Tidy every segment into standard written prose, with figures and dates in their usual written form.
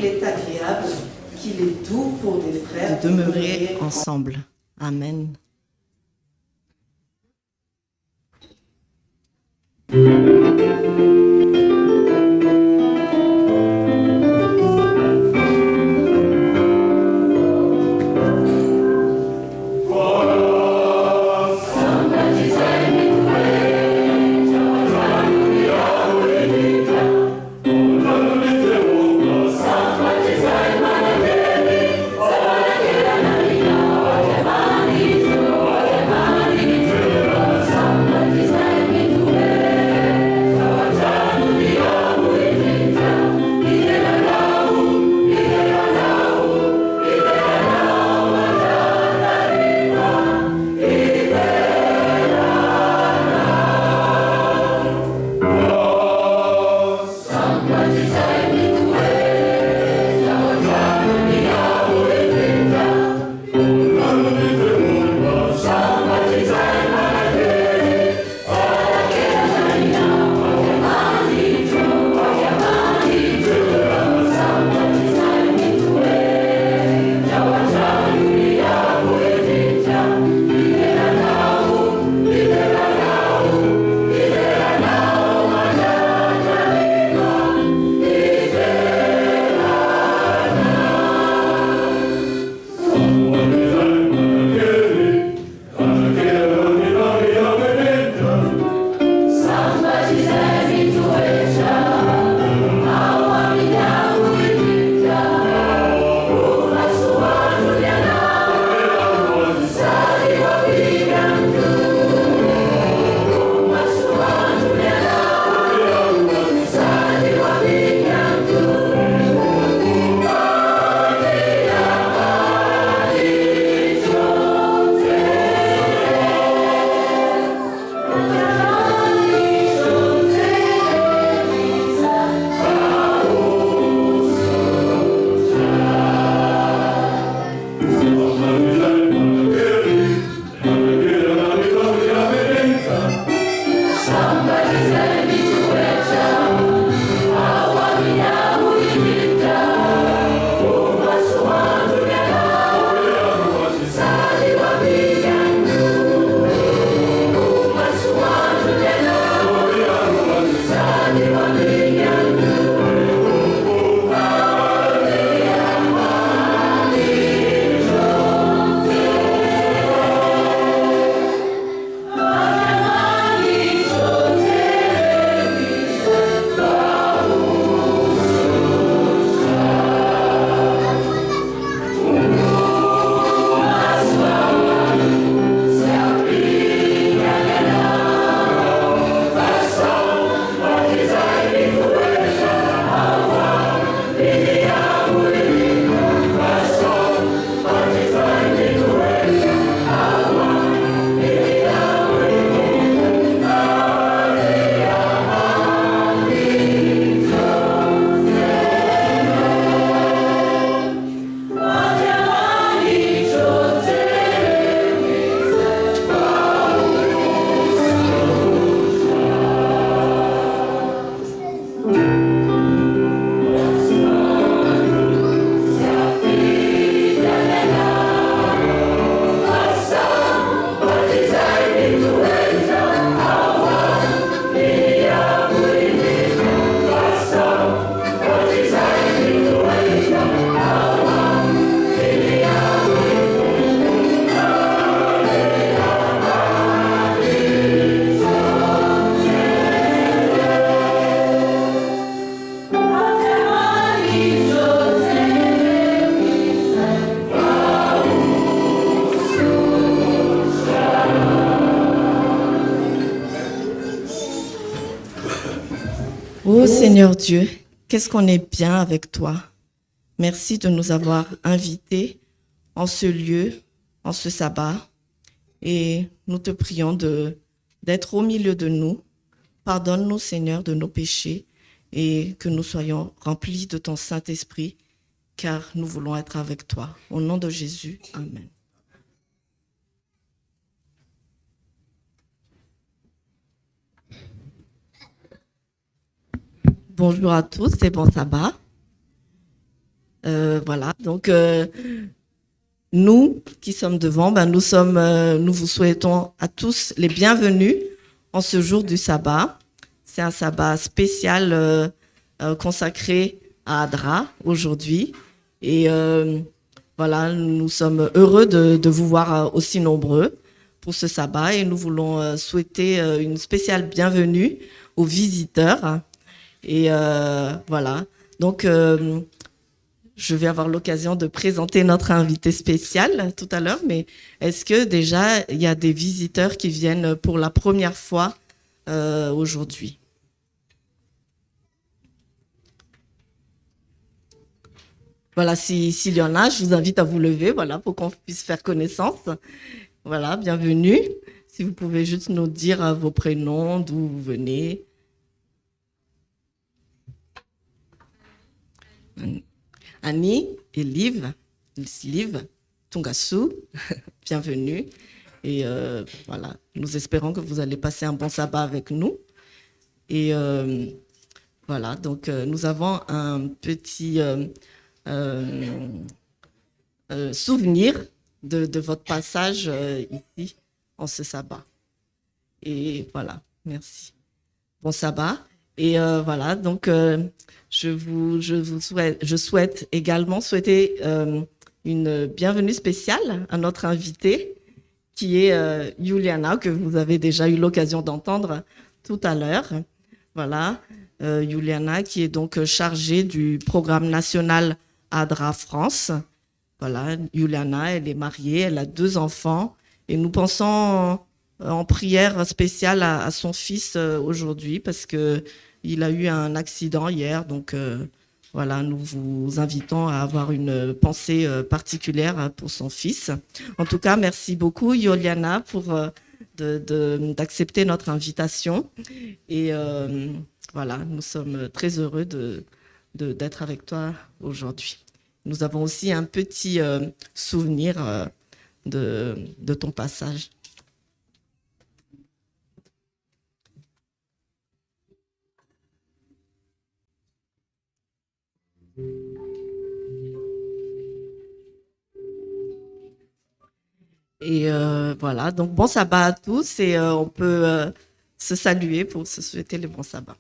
qu'il est agréable, qu'il est doux pour des frères de demeurer ensemble. Amen. Ô Seigneur Dieu, qu'est-ce qu'on est bien avec toi. Merci de nous avoir invités en ce lieu, en ce sabbat. Et nous te prions d'être au milieu de nous. Pardonne-nous, Seigneur, de nos péchés et que nous soyons remplis de ton Saint-Esprit, car nous voulons être avec toi. Au nom de Jésus, Amen. Bonjour à tous et bon sabbat. Voilà, donc nous qui sommes devant, nous vous souhaitons à tous les bienvenus en ce jour du sabbat. C'est un sabbat spécial consacré à Adra aujourd'hui. Et voilà, nous sommes heureux de vous voir aussi nombreux pour ce sabbat et nous voulons souhaiter une spéciale bienvenue aux visiteurs. Et voilà, donc je vais avoir l'occasion de présenter notre invité spécial tout à l'heure, mais est-ce que déjà il y a des visiteurs qui viennent pour la première fois aujourd'hui? Voilà, s'il y en a, je vous invite à vous lever, voilà, pour qu'on puisse faire connaissance. Voilà, bienvenue. Si vous pouvez juste nous dire vos prénoms, d'où vous venez. Annie et Liv, Tungasu, bienvenue. Et voilà, nous espérons que vous allez passer un bon sabbat avec nous. Et voilà, donc nous avons un petit souvenir de votre passage ici en ce sabbat. Et voilà, merci. Bon sabbat. Et voilà, donc je souhaite également souhaiter une bienvenue spéciale à notre invitée qui est Juliana, que vous avez déjà eu l'occasion d'entendre tout à l'heure. Voilà, Juliana qui est donc chargée du programme national ADRA France. Voilà, Juliana, elle est mariée, elle a 2 enfants et nous pensons en prière spéciale à son fils aujourd'hui parce qu'il a eu un accident hier. Donc voilà, nous vous invitons à avoir une pensée particulière pour son fils. En tout cas, merci beaucoup Juliana pour d'accepter notre invitation. Et voilà, nous sommes très heureux d'être avec toi aujourd'hui. Nous avons aussi un petit souvenir de ton passage. Et voilà, donc bon sabbat à tous et on peut se saluer pour se souhaiter le bon sabbat.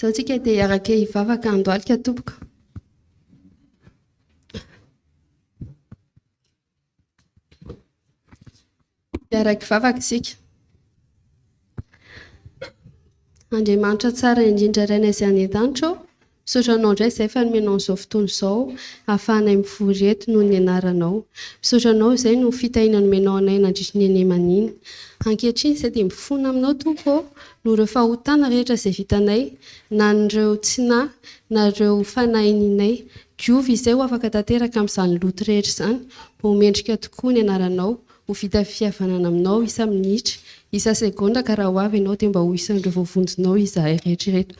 Sao tsika dia hiaraka hivavaka andohalika tompoko. Hiaraka hivavaka isika. Andriamanitra tsara indrindra iray izay any an-danitra, misaotranao indray izay fa nomenao izao fotoana izao ahafahanay mivory eto noho ny anaranao. Misaotranao izay no fitahiana nomenao anay nandritra ny aneman'iny. Ankehitriny izay dia mifono aminao tompo no ireo fahotana rehetra izay vitanay, na ireo tsinahy na ireo fanahininay. Diovy izay ho afaka tanteraka amin'izany loto rehetra izany, mba ho mendrika tokoa ny anaranao, ho vita fihavanana aminao isa minitra, isa segonda ka raha ho avy ianao dia mba ho isan'ireo voavonjinao izahay rehetrarehetra.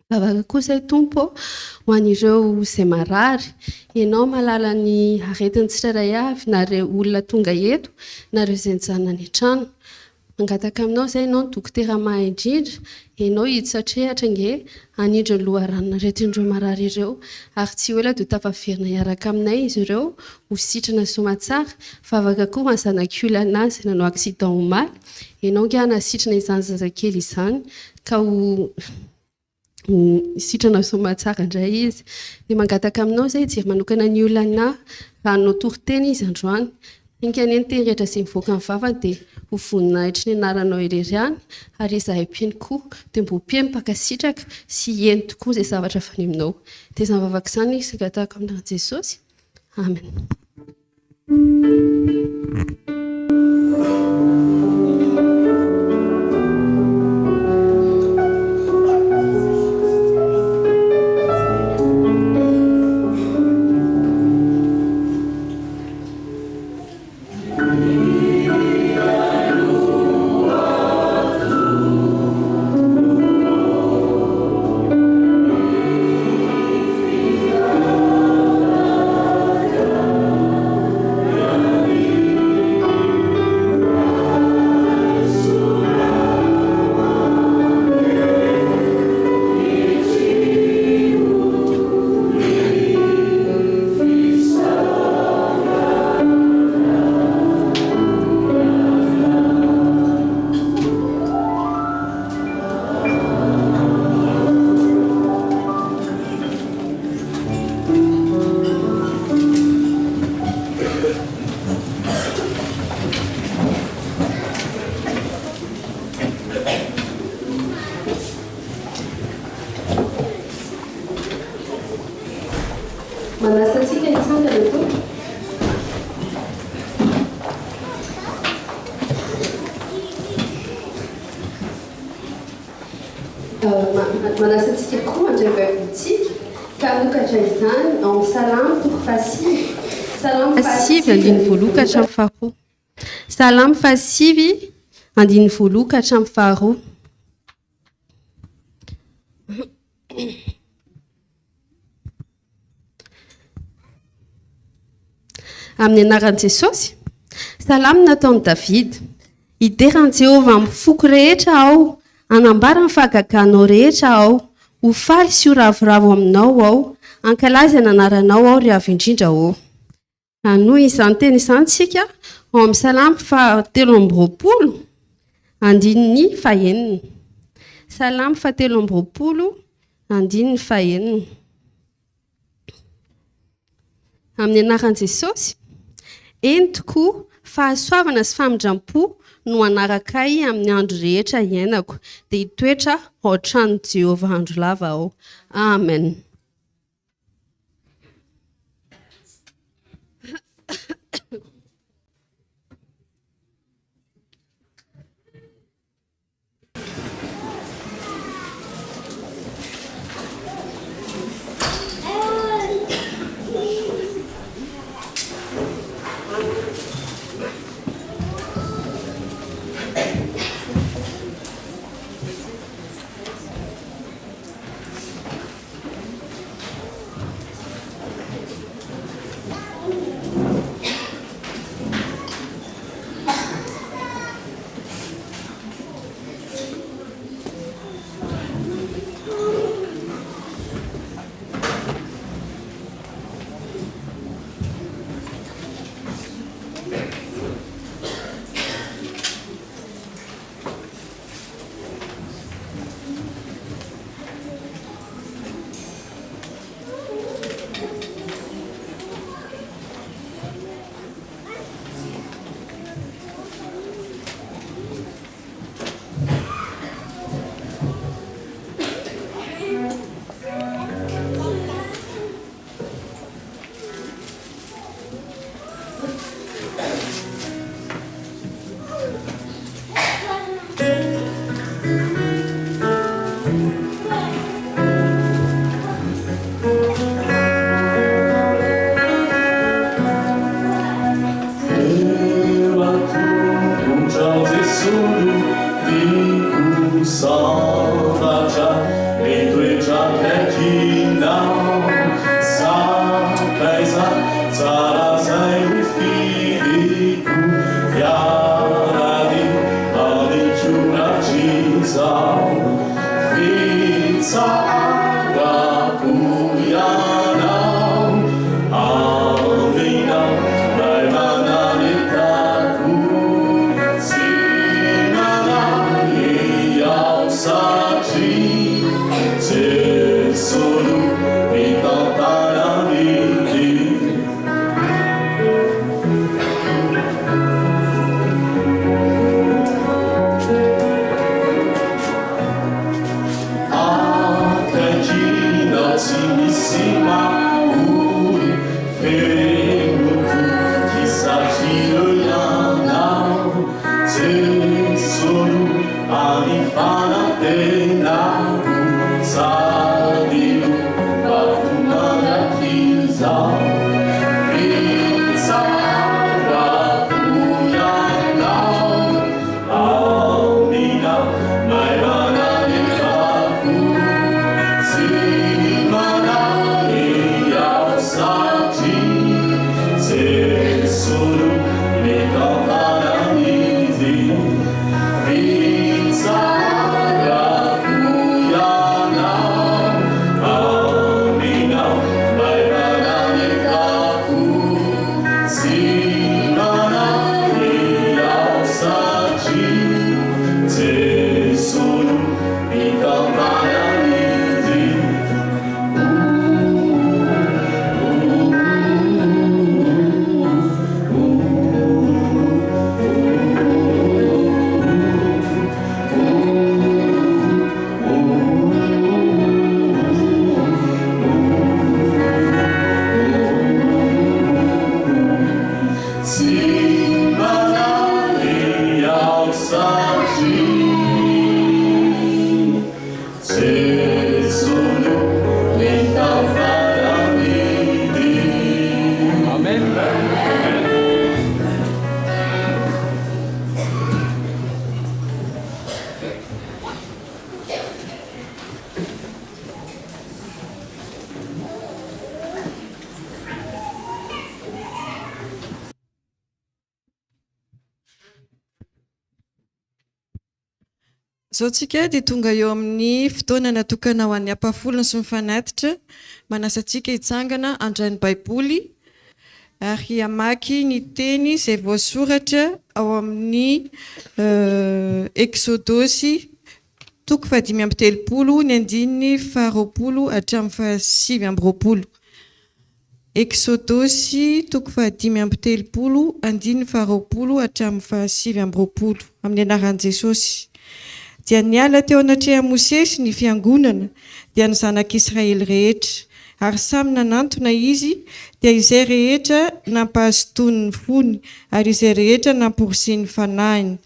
Vavaka kosa tompo ho an'ireo izay marary, ianao mahalala ny aretin'ny tsirairay avy na ireo olona tonga eto na ireo izay nijanona any an-trano. Mangataka aminao izay ianao ny dokotera mahay-indrindra, ianao hiditra nge hanindry ny loharanona retin'ireo marary ireo, ary tsy ho ela dia tafaverina hiaraka aminay izy ireo ho sitrana somatsara. Vavaka koa mazanak'olana azy nanao accident omaly, ianao nge hanasitrana izany zazakely izany ka ho sitrana somatsara indray izy. Dia mangataka aminao izay hijery manokana ny olana ranonao toriteny izy androany. Inka ny teny rehetra izay mivoaka ny vavany dia ho voninahitra ny anaranao irery ihany, ary izahay mpieny koa dia mba ho mpieny mpakasitraka sy heny tokoa izay zavatra faneminao. Dia izany vavaka izany izy gatahako amin'irany Jesosy. Amen. Manasatsika hitsangana eto. Manasatsika koa andray vaivontsika ka lokatra izany amin'ny salamo toko fasivy. Salamo fasivy andiny voalokatra amin'ny faharoa. Salamo fasivy andiny voalokatra amin'ny faharoa. Amin'ny anaran'i Jesosy, salamo nataon'i David. Hiderany Jehovah amin'ny foko rehetra aho, hanambara ny fahagaganao rehetra aho, ho faly sy ho ravoravo aminao aho, ankalaza ny anaranao aho ry avy indrindra aho. Noho izany teny izany tsika ao amin'ny salamo 320 andininy fahaenina. Salamo 320 andininy fahaenina. Amin'ny anaran'i Jesosy, eny tokoa fahasoavana sy famindram-po no anarakay amin'ny andro rehetra iainako, dia hitoetra ao an-tranon'i Jehovah andro lava aho. Amen. Zao tsika dia tonga eo amin'ny fotoana natokana ho an'ny ampafolony sy mifanatitra, manasa antsika hitsangana handray ny baiboly ary hamaky ny teny izay voasoratra ao amin'ny Exodosy 5:telopolo ny andininy 20 hatramin'ny 7:20. Exodosy 5:telopolo andininy 20 hatramin'ny 7:20 amin'ny anaran'i Jesosy. Dia niala teo anatrehan'i Mosesy ny fiangonana dia ny zanak'Israely rehetra, ary samy nanantona izy, dia izay rehetra nampahazo tony ny fony, ary izay rehetra namporosia ny fanahiny.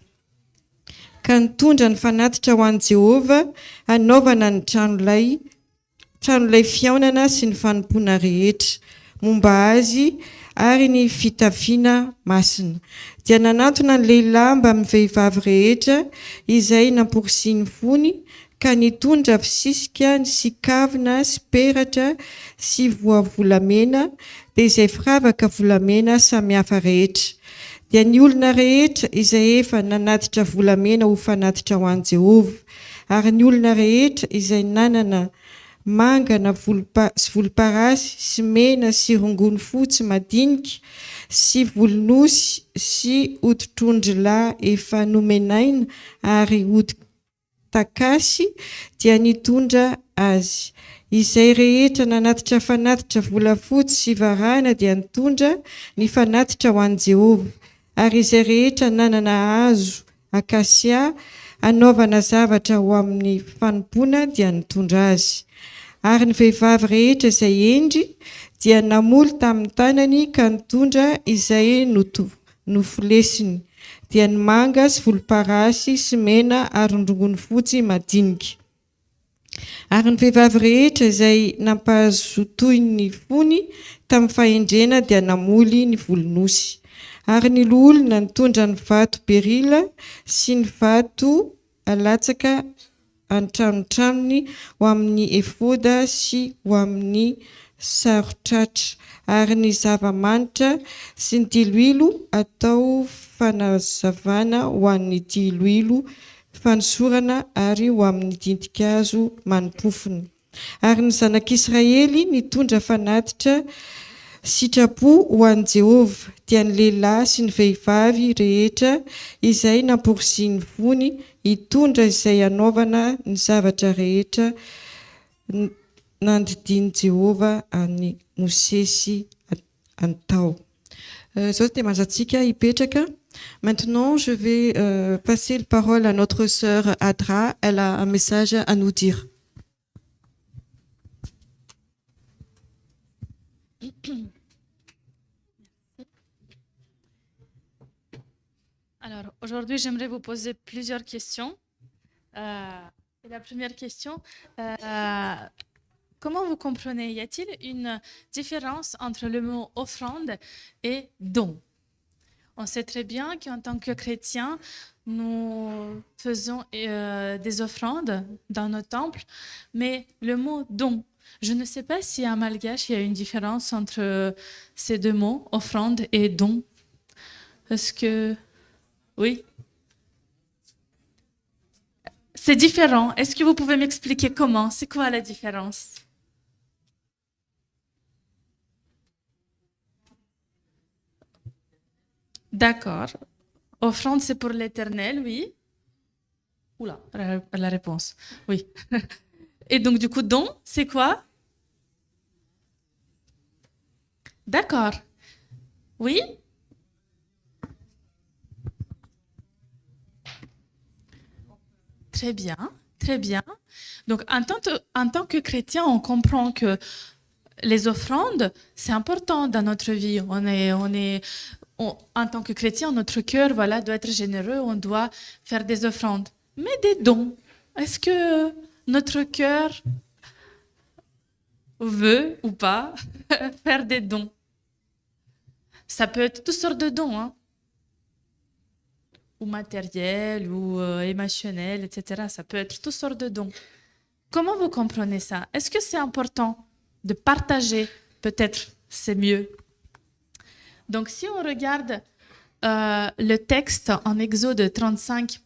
Ka nitondra ny fanatitra ho an'i Jehova hanaovana ny tranolay fiaonana sy ny fanompoana rehetra momba azy ary ny fitafiana masina. Dia nanantona ny lehilahy mba amin'ny vehivavy rehetra izay namporosia ny fony, ka nitondra fisisika sy kavina sy peratra sy volamena dia izay firavaka volamena samihafa rehetra. Dia ny olona rehetra izay efa nanatitra volamena ho fanatitra ho an'i Jehova, ary ny olona rehetra izay nanana mangana sy volomparasy sy mena sy rongony fotsy madinika sy volonosy sy hoditr'ondrilahy efa nomenaina ary hodi-takasy dia nitondra azy. Izay rehetra nanatitra fanatitra volafotsy sy varahina dia nitondra ny fanatitra ho an'i Jehova, ary izay rehetra nanana hazo akasia hanaovana zavatra ho amin'ny fanompoana dia nitondra azy. Ary ny vehivavy rehetra izay endry dia namoly tamin'ny tanany ka nitondra izay nofilesiny, dia ny manga sy volomparasy sy mena ary ny rongony fotsy madinika. Ary ny vehivavy rehetra izay nampahazo toy ny fony tamin'ny fahendrena dia namoly ny volonosy. Ary ny olona nitondra ny vato berila sy ny vato alatsaka antranotranony ho amin'ny efoda sy ho amin'ny sarotratra, ary ny zava-manitra sy ny diloilo atao fanazavana ho an'ny diloilo fanosorana ary ho amin'ny dintikazo manompofony. Ary ny zanak'Israely nitondra fanatitra sitrapo ho an'i Jehova, dia ny lehilahy sy ny vehivavy rehetra izay namporosia ny fony hitondra izay hanaovana ny zavatra rehetra nandidiny Jehova any Mosesy antao. Zao dia manjatsika hipetraka. Maintenant, je vais passer la parole à notre sœur Adra. Elle a un message à nous dire. Alors, aujourd'hui, j'aimerais vous poser plusieurs questions. Et la première question, comment vous comprenez, y a-t-il une différence entre le mot offrande et don? On sait très bien qu'en tant que chrétiens, nous faisons des offrandes dans nos temples, mais le mot don, je ne sais pas si en malgache il y a une différence entre ces deux mots, offrande et don. Est-ce que... Oui? C'est différent. Est-ce que vous pouvez m'expliquer comment? C'est quoi la différence? D'accord. Offrande, c'est pour l'Éternel, oui. Oula, la réponse. Oui. Et donc, du coup, don, c'est quoi? D'accord. Oui? Très bien, très bien. Donc, en tant que chrétien, on comprend que les offrandes, c'est important dans notre vie. En tant que chrétien, notre cœur, voilà, doit être généreux. On doit faire des offrandes. Mais des dons, est-ce que notre cœur veut ou pas faire des dons? Ça peut être toutes sortes de dons, hein, ou matériels, ou émotionnels, etc. Ça peut être toutes sortes de dons. Comment vous comprenez ça? Est-ce que c'est important de partager? Peut-être c'est mieux. Donc, si on regarde le texte en Exode 35,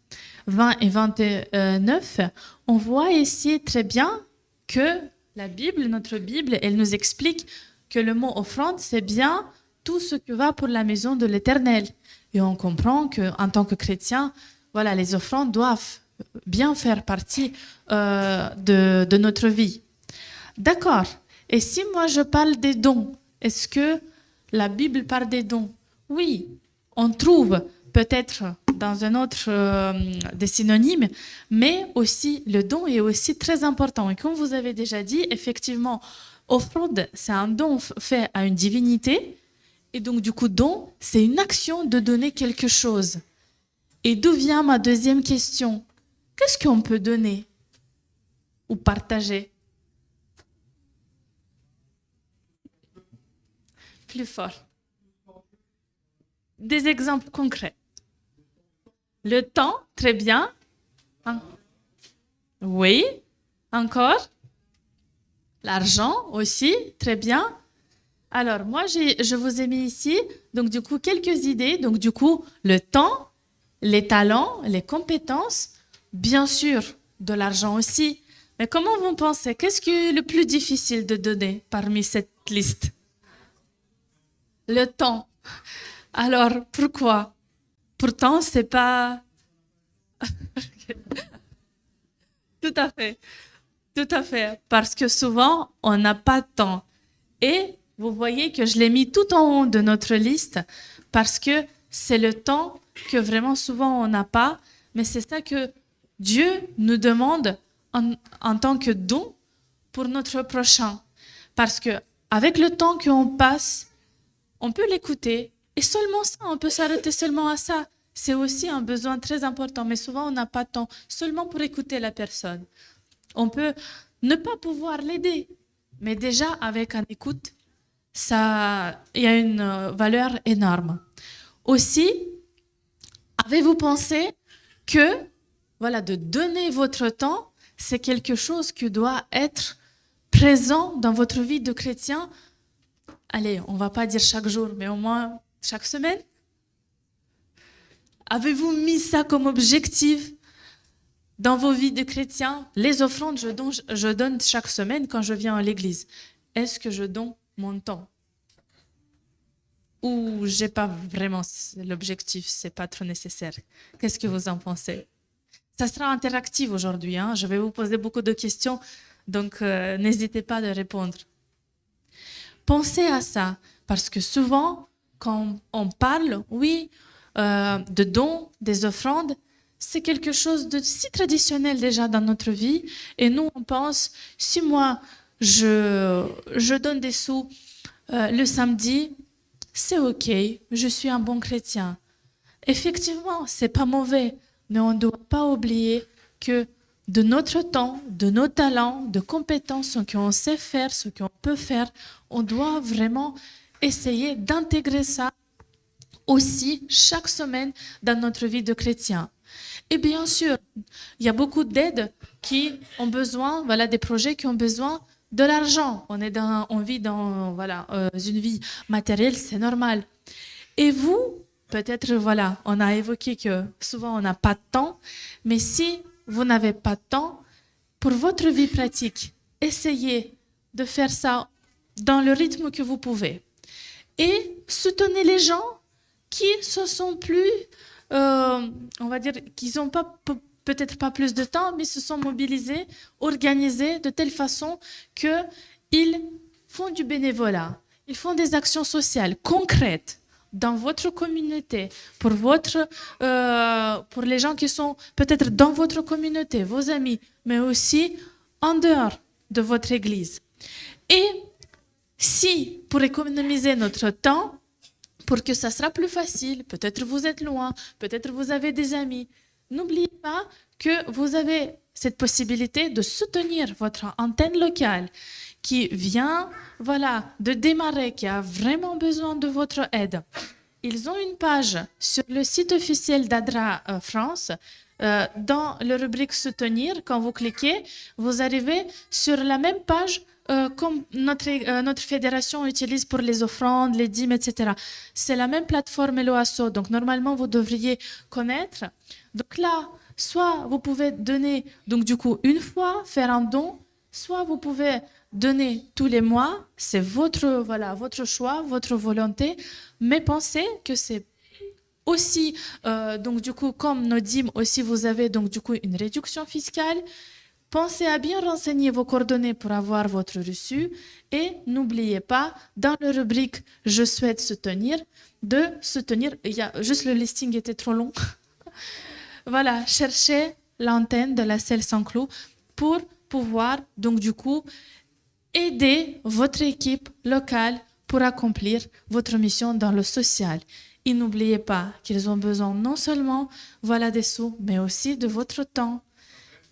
20 et 29, on voit ici très bien que la Bible, notre Bible, elle nous explique que le mot offrande, c'est bien tout ce qui va pour la maison de l'Éternel. Et on comprend qu'en tant que chrétien, voilà, les offrandes doivent bien faire partie de notre vie. D'accord. Et si moi je parle des dons, est-ce que la Bible parle des dons? Oui, on trouve peut-être dans un autre des synonymes, mais aussi le don est aussi très important. Et comme vous avez déjà dit, effectivement, offrande, c'est un don fait à une divinité. Et donc, du coup, don, c'est une action de donner quelque chose. Et d'où vient ma deuxième question? Qu'est-ce qu'on peut donner ou partager? Plus fort. Des exemples concrets. Le temps, très bien. Oui, encore. L'argent aussi, très bien. Alors, moi, je vous ai mis ici, donc du coup, quelques idées. Donc, du coup, le temps, les talents, les compétences, bien sûr, de l'argent aussi. Mais comment vous pensez? Qu'est-ce qui est le plus difficile de donner parmi cette liste? Le temps. Alors, pourquoi? Pourtant, c'est pas... Tout à fait. Tout à fait. Parce que souvent, on n'a pas de temps. Et vous voyez que je l'ai mis tout en haut de notre liste parce que c'est le temps que vraiment souvent on n'a pas. Mais c'est ça que Dieu nous demande en tant que don pour notre prochain. Parce que avec le temps qu'on passe, on peut l'écouter. Et seulement ça, on peut s'arrêter seulement à ça. C'est aussi un besoin très important. Mais souvent, on n'a pas de temps seulement pour écouter la personne. On peut ne pas pouvoir l'aider. Mais déjà, avec un écoute, ça, il y a une valeur énorme. Aussi, avez-vous pensé que voilà, de donner votre temps, c'est quelque chose qui doit être présent dans votre vie de chrétien? Allez, on ne va pas dire chaque jour, mais au moins chaque semaine. Avez-vous mis ça comme objectif dans vos vies de chrétiens? Les offrandes, je donne chaque semaine quand je viens à l'église. Est-ce que je donne mon temps? Ou j'ai pas vraiment l'objectif, c'est pas trop nécessaire? Qu'est-ce que vous en pensez? Ça sera interactif aujourd'hui, hein? Je vais vous poser beaucoup de questions, donc n'hésitez pas à répondre. Pensez à ça, parce que souvent, quand on parle, oui, de dons, des offrandes, c'est quelque chose de si traditionnel déjà dans notre vie. Et nous, on pense, si moi, je donne des sous le samedi, c'est OK, je suis un bon chrétien. Effectivement, c'est pas mauvais, mais on ne doit pas oublier que de notre temps, de nos talents, de compétences, ce qu'on sait faire, ce qu'on peut faire. On doit vraiment essayer d'intégrer ça aussi chaque semaine dans notre vie de chrétien. Et bien sûr, il y a beaucoup d'aides qui ont besoin, voilà, des projets qui ont besoin de l'argent. On vit dans une vie matérielle, c'est normal. Et vous, peut-être, voilà, on a évoqué que souvent on n'a pas de temps, mais si vous n'avez pas de temps, pour votre vie pratique, essayez de faire ça dans le rythme que vous pouvez. Et soutenez les gens qui se sont plus, on va dire, qui n'ont pas, peut-être pas plus de temps, mais se sont mobilisés, organisés de telle façon qu'ils font du bénévolat, ils font des actions sociales concrètes dans votre communauté, pour les gens qui sont peut-être dans votre communauté, vos amis, mais aussi en dehors de votre église. Et si, pour économiser notre temps, pour que ça sera plus facile, peut-être vous êtes loin, peut-être vous avez des amis, n'oubliez pas que vous avez cette possibilité de soutenir votre antenne locale qui vient de démarrer, qui a vraiment besoin de votre aide. Ils ont une page sur le site officiel d'ADRA France. Dans la rubrique Soutenir, quand vous cliquez, vous arrivez sur la même page comme notre fédération utilise pour les offrandes, les dîmes, etc. C'est la même plateforme Eloasso, donc normalement vous devriez connaître. Donc là, soit vous pouvez donner donc du coup une fois, faire un don, soit vous pouvez donner tous les mois, c'est votre choix, votre volonté, mais pensez que c'est aussi, donc du coup, comme nos dîmes aussi, vous avez donc du coup une réduction fiscale. Pensez à bien renseigner vos coordonnées pour avoir votre reçu et n'oubliez pas, dans la rubrique « Je souhaite soutenir », de soutenir, il y a juste le listing était trop long. Voilà, cherchez l'antenne de la Selle Saint-Cloud pour pouvoir donc du coup aider votre équipe locale pour accomplir votre mission dans le social. Et n'oubliez pas qu'ils ont besoin non seulement des sous, mais aussi de votre temps,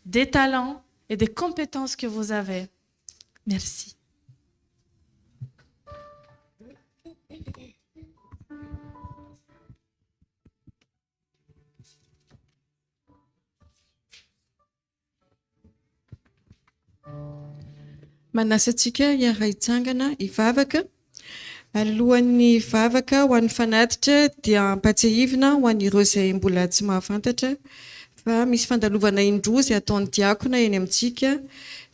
des talents et des compétences que vous avez. Merci. Manasa antsika iray hitsangana hivavaka. Alohan'ny vavaka ho an'ny fanatitra dia ampatsahivina ho an'ireo izay mbola tsy mahafantatra fa misy fandalovana indroa izay ataon'ny diakona eny amintsika.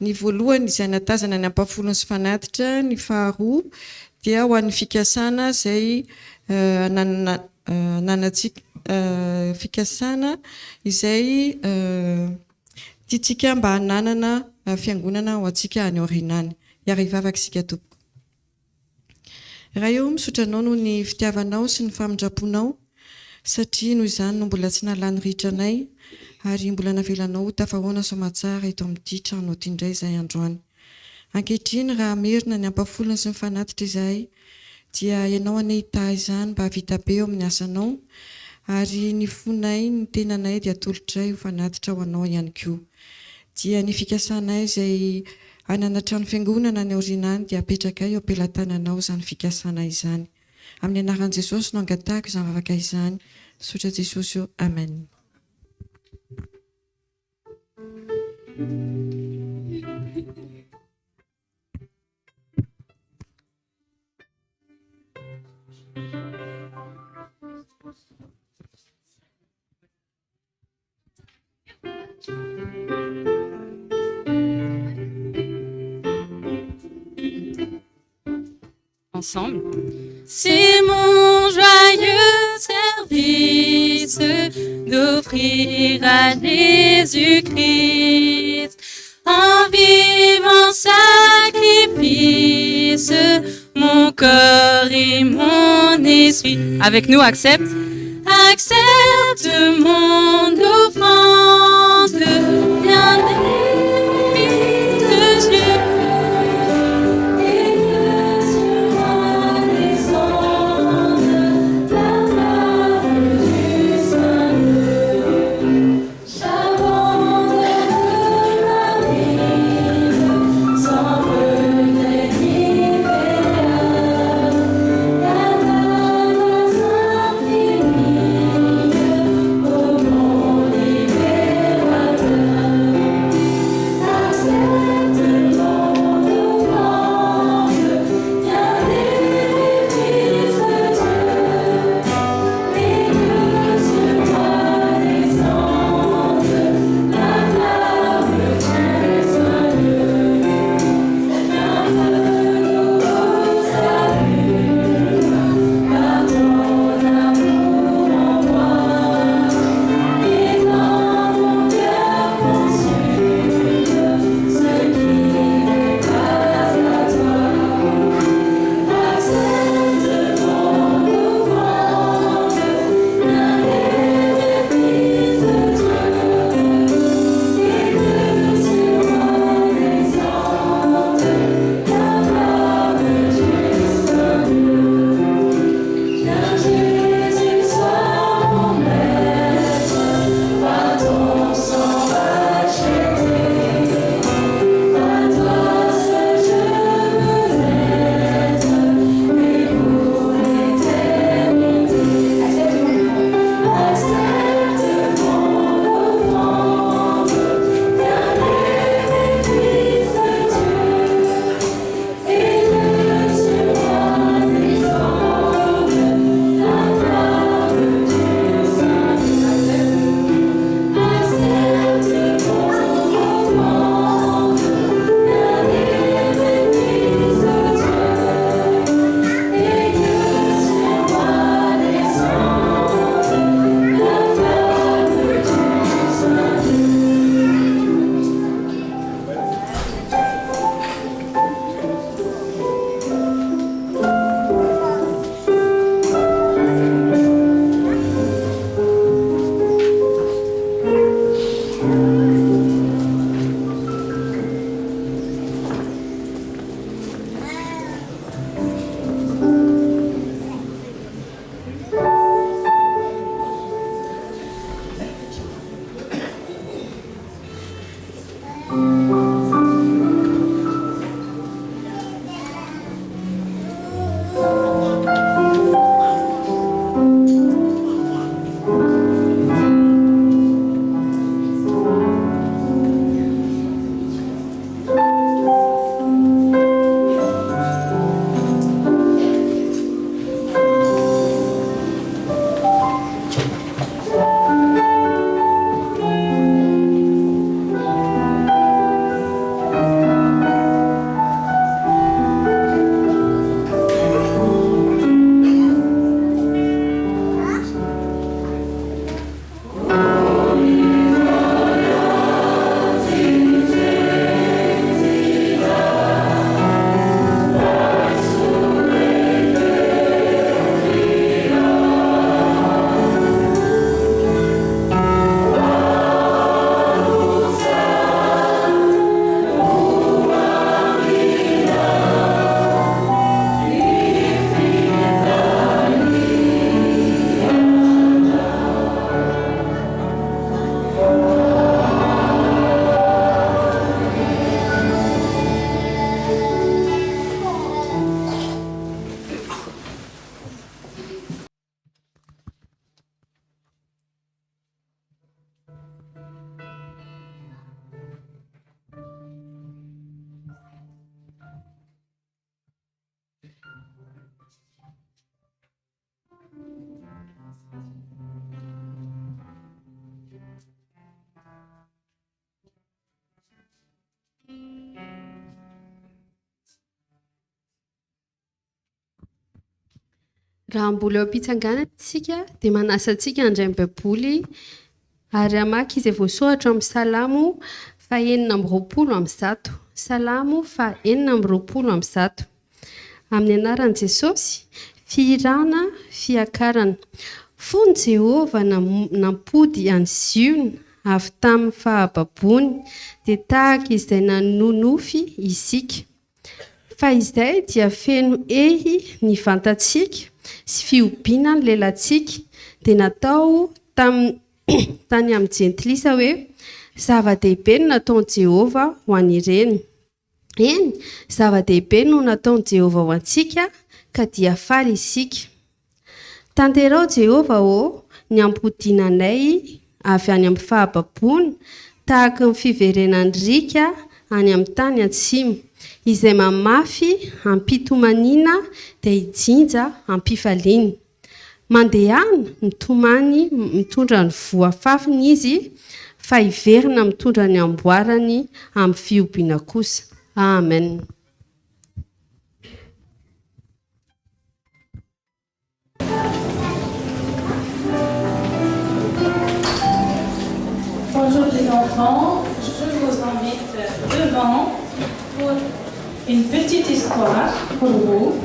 Ny voalohany izay natazana ny ampafolony sy fanatitra, ny faharoa dia ho an'ny fikasana izay ananantsika fikasana izay tiatsika mba hananana fiangonana ho antsika any aorinany. Iary hivavaka isika tompoko. Raha eo misotranao noho ny fitiavanao sy ny famindraponao satria noho izany no mbola tsy nalany ritranay ary mbola navelanao tafahoana soamatsara eto amin'ity trano ity indray izay androany. Ankehitriny raha merina ny ampafolony sy ny fanatitra izay dia ianao anay hitahy izany mba havita be eo amin'ny asanao ary ny fonay ny tenanay dia atolotray ho fanatitra ho anao ihany koa. Dia ny fikasanay izay hanana trano fiangonana ny aorinany dia apetraka eo ampelantananao izany fikasana izany. Amin'ny anaran'i Jesosy no angatahako izany vavaka izany. Sotra Jesosy eo. Amen. Ensemble. C'est mon joyeux service d'offrir à Jésus-Christ un vivant sacrifice, mon corps et mon esprit. Avec nous, accepte. Accepte mon offrande, bien-aimé de Dieu. Raha mbola eo am-pitsanganana isika dia manasa antsika handray ny baiboly ary hamaky izay voasoratra amin'ny Salamo fa 4:20. Salamo fa 4:20. Amin'ny anaran'i Jesosy, firana, fiakarana. Fony Jehova nampody any Ziona avy tamin'ny fahababony dia tahaka izay nanonofy isika. Fa izay dia feno ehy ny vantantsika sy fiobina ny lelantsika dia natao tany amin'ny jentilisa hoe zava-dehibe no nataon'i Jehova ho an'ireny. Eny, zava-dehibe no nataon'i Jehova ho antsika ka dia faly isika. Tanterao Jehova ny ampodinanay avy any amin'ny fahababony tahaka ny fiverenan'ny rika any amin'ny tany atsimo izay mamafy ampitomaniana dia hijinja ampifaliana. Mandehana mitomany mitondra ny voafafiny izy fa hiverina mitondra ny amboarany amin'ny fiobina kosa. Amen. Bonjour les enfants, je vous invite devant pour une petite histoire pour vous.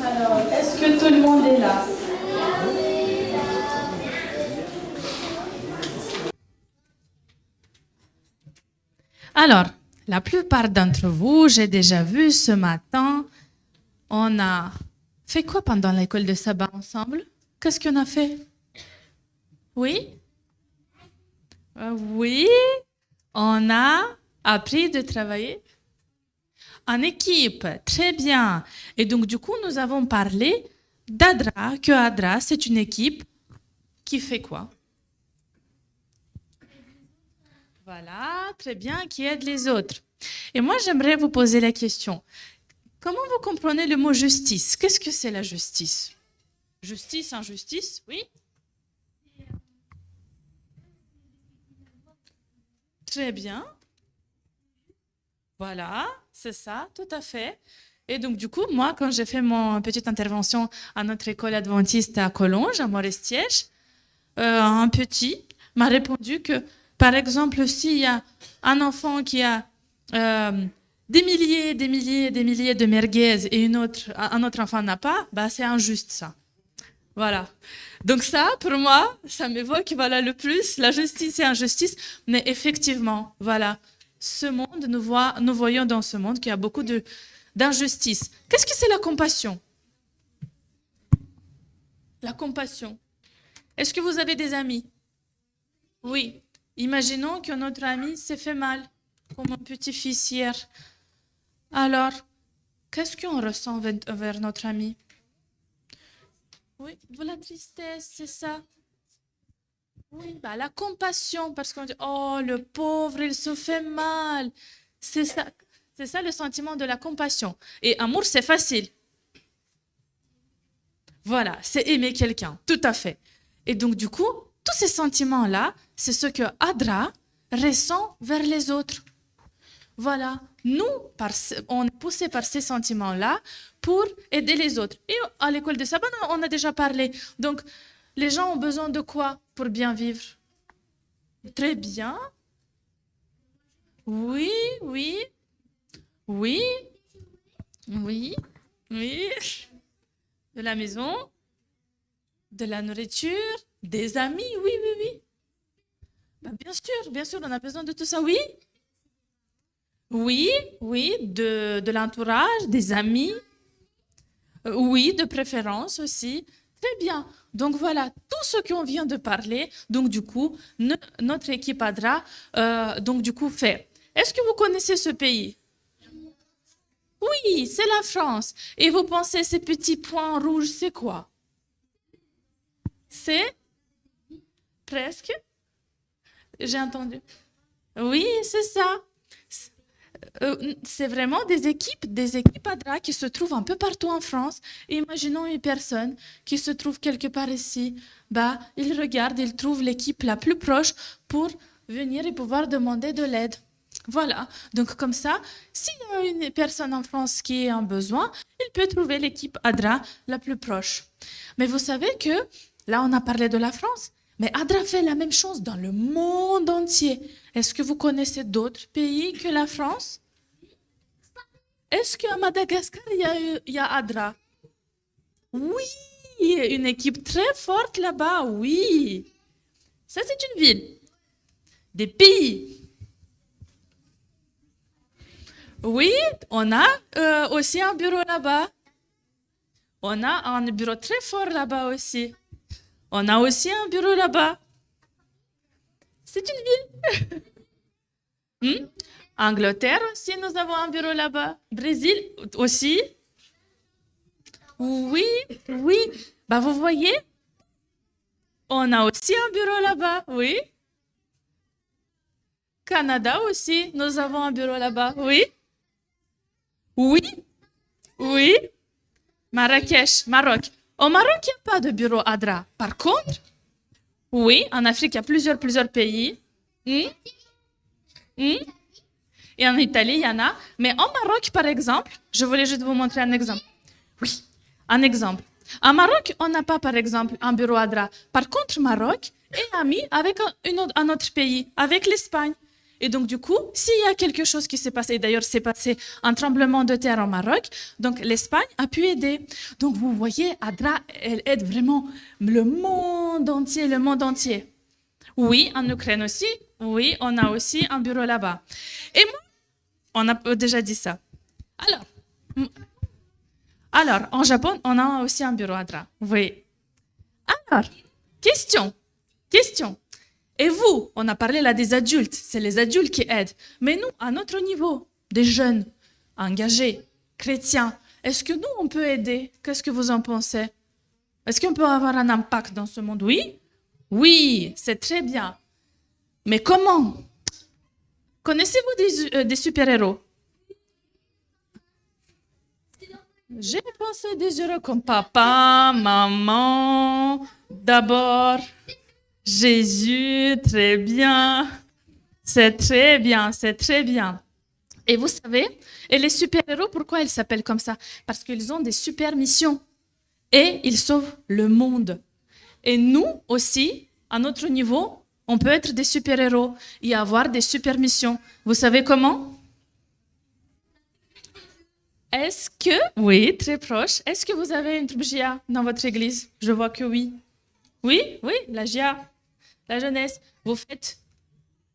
Alors, est-ce que tout le monde est là? Alors, la plupart d'entre vous, j'ai déjà vu ce matin, on a fait quoi pendant l'école de sabbat ensemble? Qu'est-ce qu'on a fait? Oui? Oui, on a appris de travailler en équipe. Très bien. Et donc, du coup, nous avons parlé d'Adra, que Adra, c'est une équipe qui fait quoi? Voilà, très bien, qui aide les autres. Et moi, j'aimerais vous poser la question. Comment vous comprenez le mot justice? Qu'est-ce que c'est la justice? Justice, injustice, oui? Très bien. Voilà, c'est ça, tout à fait. Et donc, du coup, moi, quand j'ai fait mon petite intervention à notre école adventiste à Collonges, à Morestiège, un petit m'a répondu que, par exemple, s'il y a un enfant qui a des milliers de merguez et un autre enfant n'a pas, bah, c'est injuste ça. Voilà. Donc ça, pour moi, ça m'évoque voilà, le plus la justice et injustice. Mais effectivement, voilà, ce monde, nous voyons dans ce monde qu'il y a beaucoup d'injustice. Qu'est-ce que c'est la compassion? La compassion. Est-ce que vous avez des amis? Oui. Imaginons que notre ami s'est fait mal, comme un petit-fils hier. Alors, qu'est-ce qu'on ressent vers notre ami? Oui, de la tristesse, c'est ça. Oui, bah, la compassion, parce qu'on dit, oh, le pauvre, il se fait mal. C'est ça le sentiment de la compassion. Et amour, c'est facile. Voilà, c'est aimer quelqu'un, tout à fait. Et donc, du coup, tous ces sentiments-là, c'est ce que Adra ressent vers les autres. Voilà, nous, on est poussés par ces sentiments-là pour aider les autres. Et à l'école de sabbat, on a déjà parlé. Donc, les gens ont besoin de quoi pour bien vivre? Très bien. Oui, oui, oui, oui, oui. De la maison, de la nourriture, des amis, oui, oui, oui. Ben, bien sûr, on a besoin de tout ça, oui. Oui, oui, de l'entourage, des amis. Oui, de préférence aussi. Très bien. Donc voilà, tout ce qu'on vient de parler, donc du coup, notre équipe Adra, donc du coup, fait. Est-ce que vous connaissez ce pays? Oui, c'est la France. Et vous pensez, ces petits points rouges, c'est quoi? C'est presque. J'ai entendu. Oui, c'est ça. C'est vraiment des équipes ADRA qui se trouvent un peu partout en France. Imaginons une personne qui se trouve quelque part ici. Bah, il regarde, il trouve l'équipe la plus proche pour venir et pouvoir demander de l'aide. Voilà. Donc comme ça, s'il y a une personne en France qui a un besoin, il peut trouver l'équipe ADRA la plus proche. Mais vous savez que, là on a parlé de la France, mais ADRA fait la même chose dans le monde entier. Est-ce que vous connaissez d'autres pays que la France? Est-ce qu'à Madagascar, il y a ADRA? Oui, une équipe très forte là-bas, oui. Ça, c'est une ville. Des pays. Oui, on a aussi un bureau là-bas. On a un bureau très fort là-bas aussi. On a aussi un bureau là-bas. C'est une ville. Angleterre aussi, nous avons un bureau là-bas. Brésil aussi. Oui, oui. Bah, vous voyez, on a aussi un bureau là-bas, oui. Canada aussi, nous avons un bureau là-bas, oui. Oui, oui. Marrakech, Maroc. Au Maroc, il n'y a pas de bureau ADRA. Par contre, oui, en Afrique, il y a plusieurs pays. Et en Italie, il y en a. Mais en Maroc, par exemple, je voulais juste vous montrer un exemple. Oui, un exemple. En Maroc, on n'a pas, par exemple, un bureau ADRA. Par contre, Maroc est ami avec un autre pays, avec l'Espagne. Et donc, du coup, s'il y a quelque chose qui s'est passé, d'ailleurs, c'est passé un tremblement de terre au Maroc, donc l'Espagne a pu aider. Donc, vous voyez, ADRA, elle aide vraiment le monde entier, le monde entier. Oui, en Ukraine aussi. Oui, on a aussi un bureau là-bas. Et moi, on a déjà dit ça. Alors, en Japon, on a aussi un bureau ADRA. Oui. Alors, question. Et vous, on a parlé là des adultes, c'est les adultes qui aident. Mais nous, à notre niveau, des jeunes, engagés, chrétiens, est-ce que nous, on peut aider? Qu'est-ce que vous en pensez? Est-ce qu'on peut avoir un impact dans ce monde? Oui? Oui, c'est très bien. Mais comment? Connaissez-vous des super-héros? J'ai pensé des héros comme papa, maman, d'abord Jésus, très bien. C'est très bien, c'est très bien. Et vous savez, et les super-héros, pourquoi ils s'appellent comme ça? Parce qu'ils ont des super missions et ils sauvent le monde. Et nous aussi, à notre niveau, on peut être des super-héros et avoir des super missions. Vous savez comment? Est-ce que, oui, très proche, est-ce que vous avez une troupe GIA dans votre église? Je vois que oui. Oui, la GIA, la jeunesse. Vous faites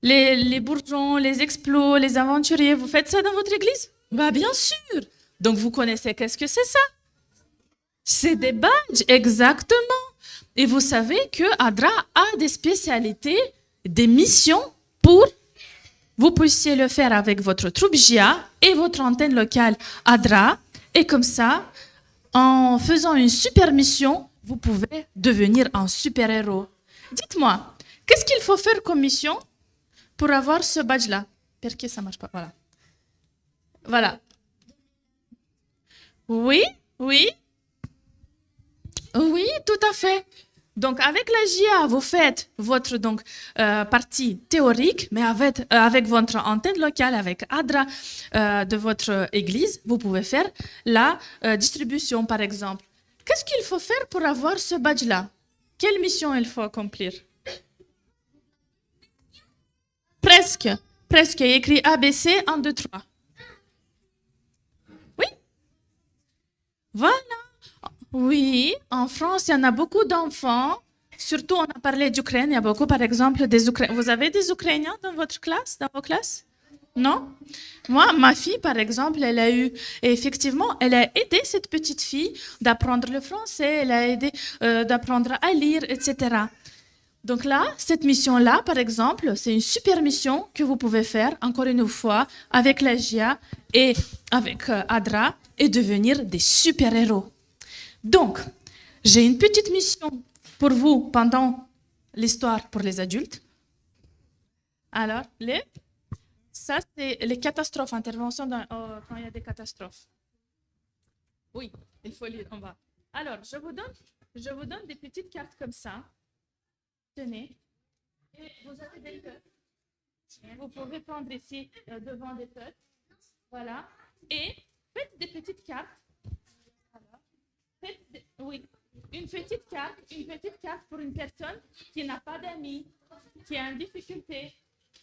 les bourgeons, les explos, les aventuriers, vous faites ça dans votre église? Bah, bien sûr. Donc, vous connaissez qu'est-ce que c'est ça? C'est des badges, exactement. Et vous savez que ADRA a des spécialités, des missions pour vous puissiez le faire avec votre troupe GIA et votre antenne locale ADRA. Et comme ça, en faisant une super mission, vous pouvez devenir un super-héros. Dites-moi, qu'est-ce qu'il faut faire comme mission pour avoir ce badge-là? Pourquoi ça ne marche pas? Voilà. Oui, tout à fait. Donc, avec la GIA, vous faites votre partie théorique, mais avec votre antenne locale, avec ADRA de votre église, vous pouvez faire la distribution, par exemple. Qu'est-ce qu'il faut faire pour avoir ce badge-là? Quelle mission il faut accomplir? Presque. Il y a écrit ABC 1, 2, 3. Oui? Voilà. Oui, en France, il y en a beaucoup d'enfants. Surtout, on a parlé d'Ukraine. Il y a beaucoup, par exemple, des Ukrainiens. Vous avez des Ukrainiens dans votre classe, dans vos classes? Non? Moi, ma fille, par exemple, elle a aidé cette petite fille d'apprendre le français, elle a aidé d'apprendre à lire, etc. Donc là, cette mission-là, par exemple, c'est une super mission que vous pouvez faire, encore une fois, avec la GIA et avec ADRA, et devenir des super-héros. Donc, j'ai une petite mission pour vous pendant l'histoire pour les adultes. Alors, Ça, c'est les catastrophes, intervention quand il y a des catastrophes. Oui, il faut lire en bas. Alors, je vous donne des petites cartes comme ça. Tenez. Et vous avez des feuilles. Vous pouvez prendre ici devant des feuilles. Voilà. Et faites des petites cartes. Oui, une petite carte pour une personne qui n'a pas d'amis, qui est en difficulté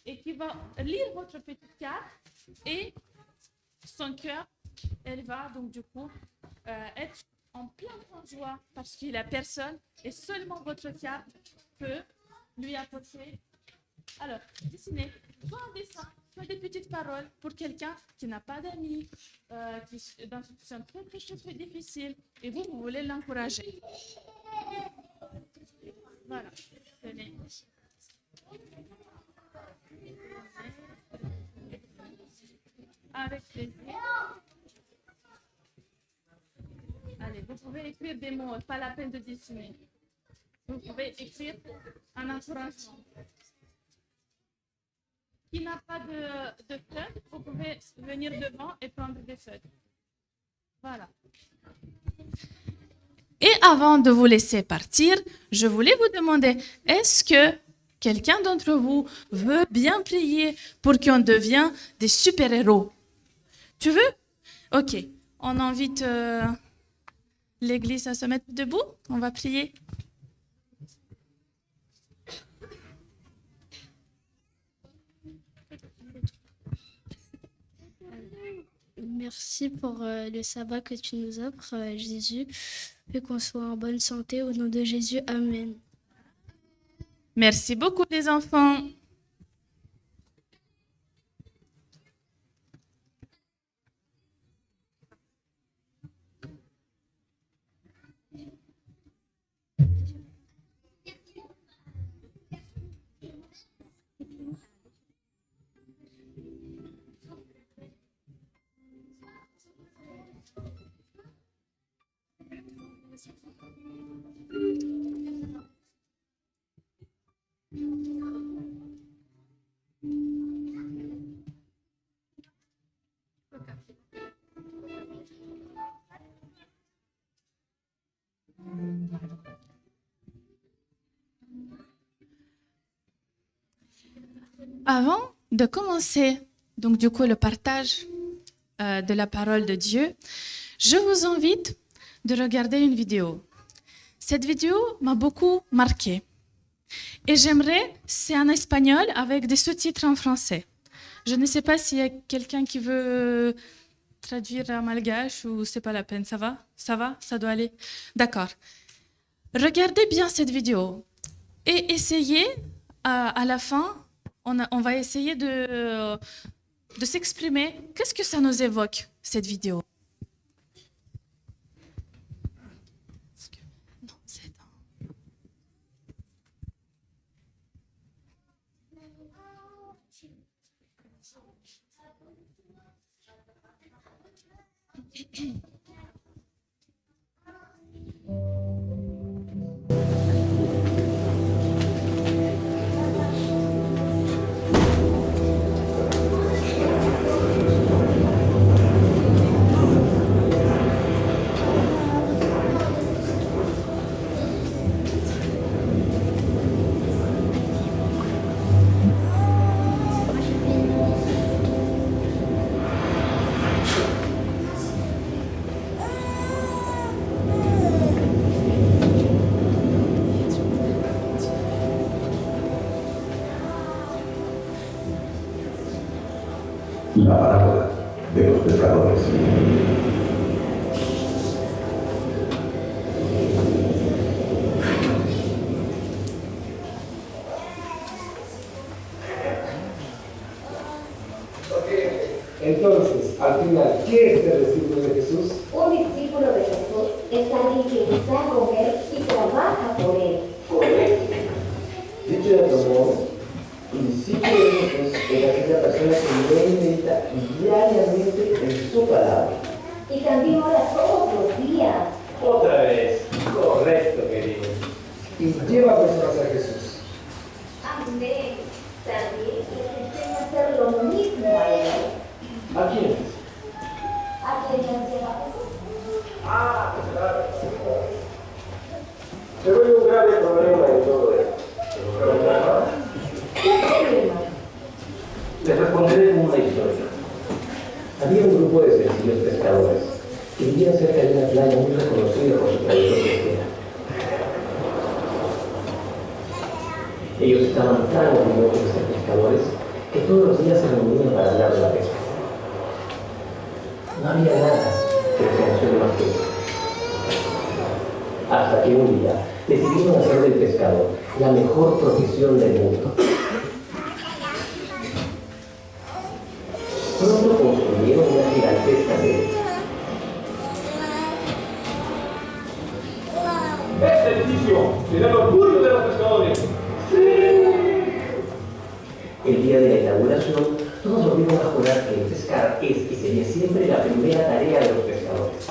et qui va lire votre petite carte et son cœur, elle va donc du coup être en plein joie parce qu'il a personne et seulement votre carte peut lui apporter. Alors, dessinez soit un dessin, soit des petites paroles pour quelqu'un qui n'a pas d'amis, qui est dans une situation très difficile et vous voulez l'encourager. Voilà. Tenez. Avec plaisir. Allez, vous pouvez écrire des mots, pas la peine de dessiner. Vous pouvez écrire un encouragement. Qui n'a pas de feuilles, vous pouvez venir devant et prendre des feuilles. Voilà. Et avant de vous laisser partir, je voulais vous demander, est-ce que quelqu'un d'entre vous veut bien prier pour qu'on devienne des super-héros? Tu veux? Ok. On invite l'église à se mettre debout. On va prier. Merci pour le sabbat que tu nous offres, Jésus, et qu'on soit en bonne santé. Au nom de Jésus, Amen. Merci beaucoup, les enfants. Avant de commencer, donc du coup, le partage de la parole de Dieu, je vous invite de regarder une vidéo. Cette vidéo m'a beaucoup marquée. Et j'aimerais, c'est en espagnol avec des sous-titres en français. Je ne sais pas s'il y a quelqu'un qui veut traduire en malgache ou c'est pas la peine. Ça va? Ça va? Ça doit aller? D'accord. Regardez bien cette vidéo et essayez à la fin. On va essayer de s'exprimer. Qu'est-ce que ça nous évoque, cette vidéo? Non, c'est La parábola de los pescadores. Entonces, al final, ¿qué es el discípulo de Jesús? Un discípulo de Jesús es alguien que está con Él y trabaja por Él. Correcto. Dicho de otro modo, un discípulo de Jesús es aquella persona que lee y medita diariamente en su palabra. Y también ora todos los días. Otra vez. Correcto, querido. Y lleva personas a Jesús. Amén. También les enseña a hacer lo mismo Pero hay un grave problema en todo esto. ¿Qué problema? Les responderé con una historia. Había un grupo de sencillos pescadores que vivían cerca de una playa muy reconocida por su tradición pesquera. Ellos estaban tan orgullosos de ser pescadores que todos los días se reunían para hablar de la pesca. No había nada que les emocione más que eso. Hasta que un día decidieron hacer del pescador la mejor profesión del mundo. Pronto construyeron una gigantesca sede. Este edificio será el orgullo de los pescadores. El día de la inauguración, todos volvieron a jurar que el pescar es y sería siempre la primera tarea de los pescadores.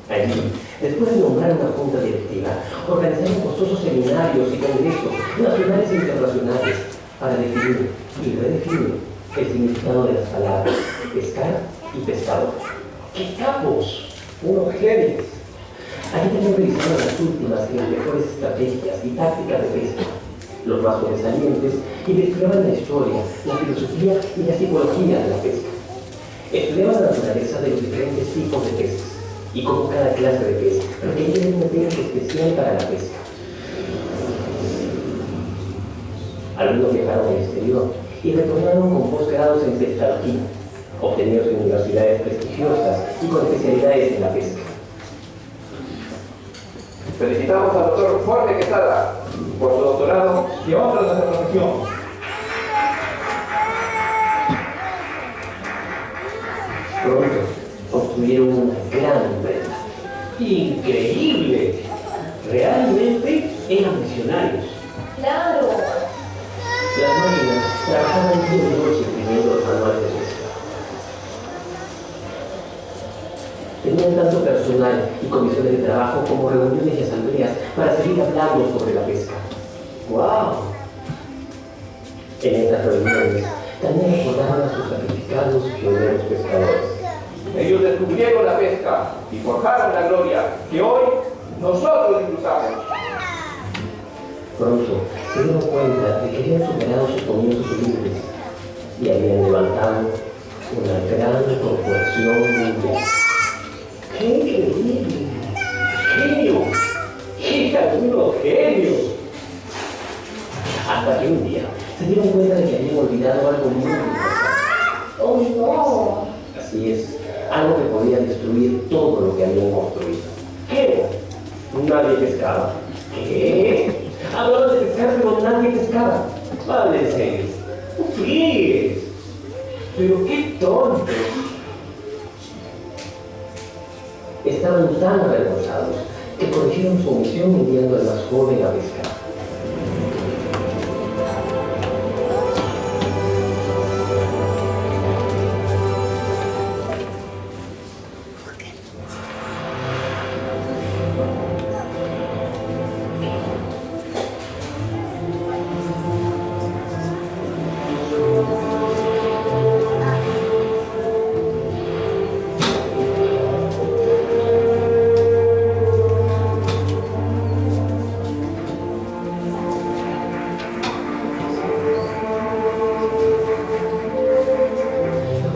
Allí, después de nombrar una junta directiva, organizaron costosos seminarios y congresos nacionales e internacionales para definir y redefinir el significado de las palabras pescar y pescador. ¡Qué capos! ¡Unos genios! Allí también revisaron las últimas y las mejores estrategias y tácticas de pesca, los más sobresalientes, investigaban la historia, la filosofía y la psicología de la pesca. Estudiaban la naturaleza de los diferentes tipos de pesca y cómo cada clase de pesca requería una técnica especial para la pesca. Algunos viajaron al exterior y retornaron con posgrados en pescadología, obtenidos en universidades prestigiosas y con especialidades en la pesca. Felicitamos al doctor Jorge Quesada por su doctorado y honra nuestra profesión. Pronto obtuvieron una gran empresa. ¡Increíble! Realmente eran visionarios. Claro. Las máquinas trabajaban día y noche escribiendo los manuales de pesca. Tenían tanto personal y comisiones de trabajo como reuniones y asambleas para seguir hablando sobre la pesca. ¡Wow! En estas reuniones también recordaban a sus sacrificados pioneros pescadores. Ellos descubrieron la pesca y forjaron la gloria que hoy nosotros disfrutamos. Pronto se dieron cuenta de que habían superado sus comienzos límites y habían levantado una gran corporación mundial. ¡Qué increíble! ¡Genio! ¡Hija de unos genios! Hasta que un día se dieron cuenta de que habían olvidado algo muy importante. ¡Oh, no! Así es, algo que podía destruir todo lo que habían construido. ¿Qué? Nadie pescaba. ¿Qué? Hablaban de pescar, pero nadie pescaba. Vale, serio. ¡Fríes! Pero qué tontos. Estaban tan avergonzados que corrigieron su omisión enviando al más joven a pescar.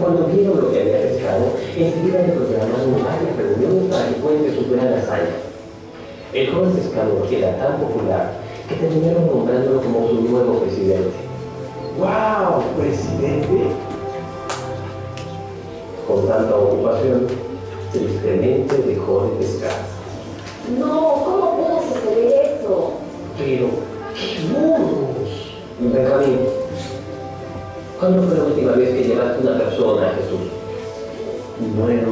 Cuando vieron lo que había pescado, enseguida le programaron varias reuniones para que cuente su gran hazaña. El joven pescador era tan popular que terminaron nombrándolo como su nuevo presidente. ¡Wow! ¿Presidente? Con tanta ocupación, tristemente dejó de pescar. No, ¿cómo pudo suceder eso? Pero, ¡qué burros! Benjamín, ¿cuándo fue la última vez que llevaste una persona a Jesús? Bueno,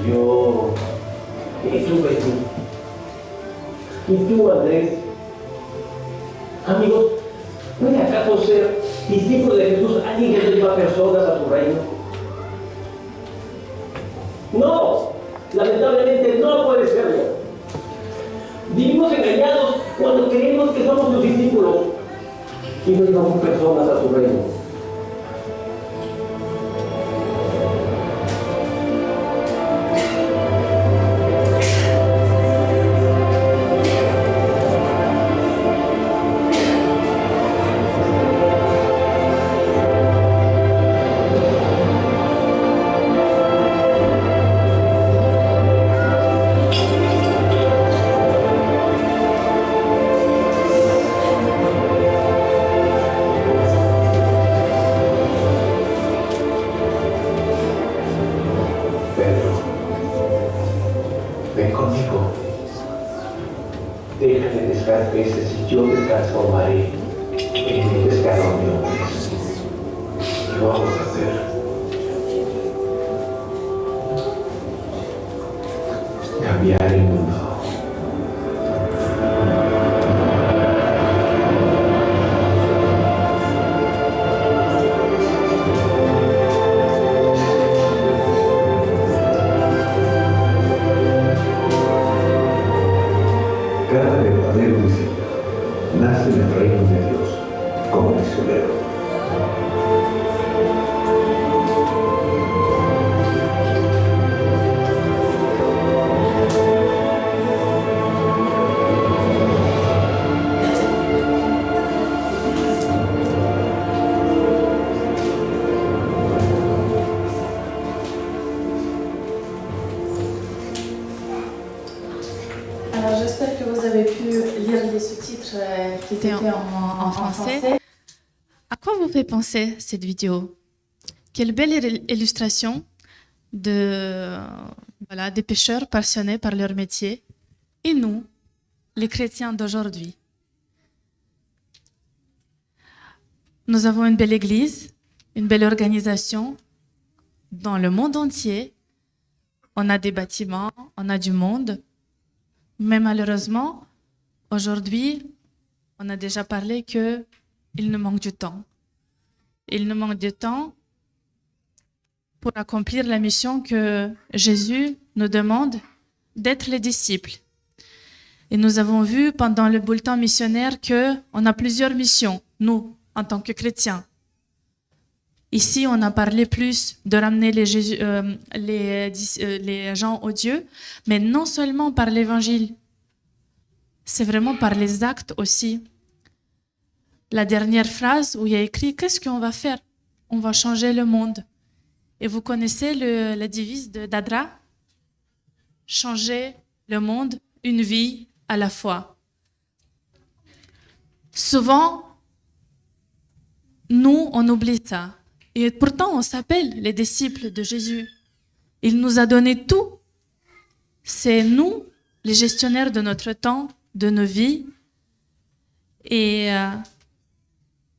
yo... ¿Y tú, Betty? ¿Y tú, Andrés? Amigos, ¿puede acaso ser discípulo de Jesús alguien que lleva personas a su reino? No, lamentablemente no puede serlo. Vivimos engañados cuando creemos que somos sus discípulos y no llevamos personas a su reino. Ven conmigo. Deja de pescar peces y yo te transformaré en el pescador de hombres. Lo vamos a hacer. Cambiar el mundo. Cada verdadero discípulo nace en el reino de Dios como misionero. Alors j'espère que vous avez pu lire les sous-titres qui étaient en français. À quoi vous fait penser cette vidéo? Quelle belle illustration des pêcheurs passionnés par leur métier et nous, les chrétiens d'aujourd'hui. Nous avons une belle église, une belle organisation dans le monde entier. On a des bâtiments, on a du monde. Mais malheureusement, aujourd'hui, on a déjà parlé qu'il nous manque du temps. Il nous manque du temps pour accomplir la mission que Jésus nous demande d'être les disciples. Et nous avons vu pendant le bulletin missionnaire qu'on a plusieurs missions, nous, en tant que chrétiens. Ici, on a parlé plus de ramener les gens au Dieu, mais non seulement par l'évangile, c'est vraiment par les actes aussi. La dernière phrase où il y a écrit « Qu'est-ce qu'on va faire? On va changer le monde. » Et vous connaissez la devise d'Adra? Changer le monde, une vie à la fois. Souvent, nous, on oublie ça. Et pourtant, on s'appelle les disciples de Jésus. Il nous a donné tout. C'est nous, les gestionnaires de notre temps, de nos vies. Et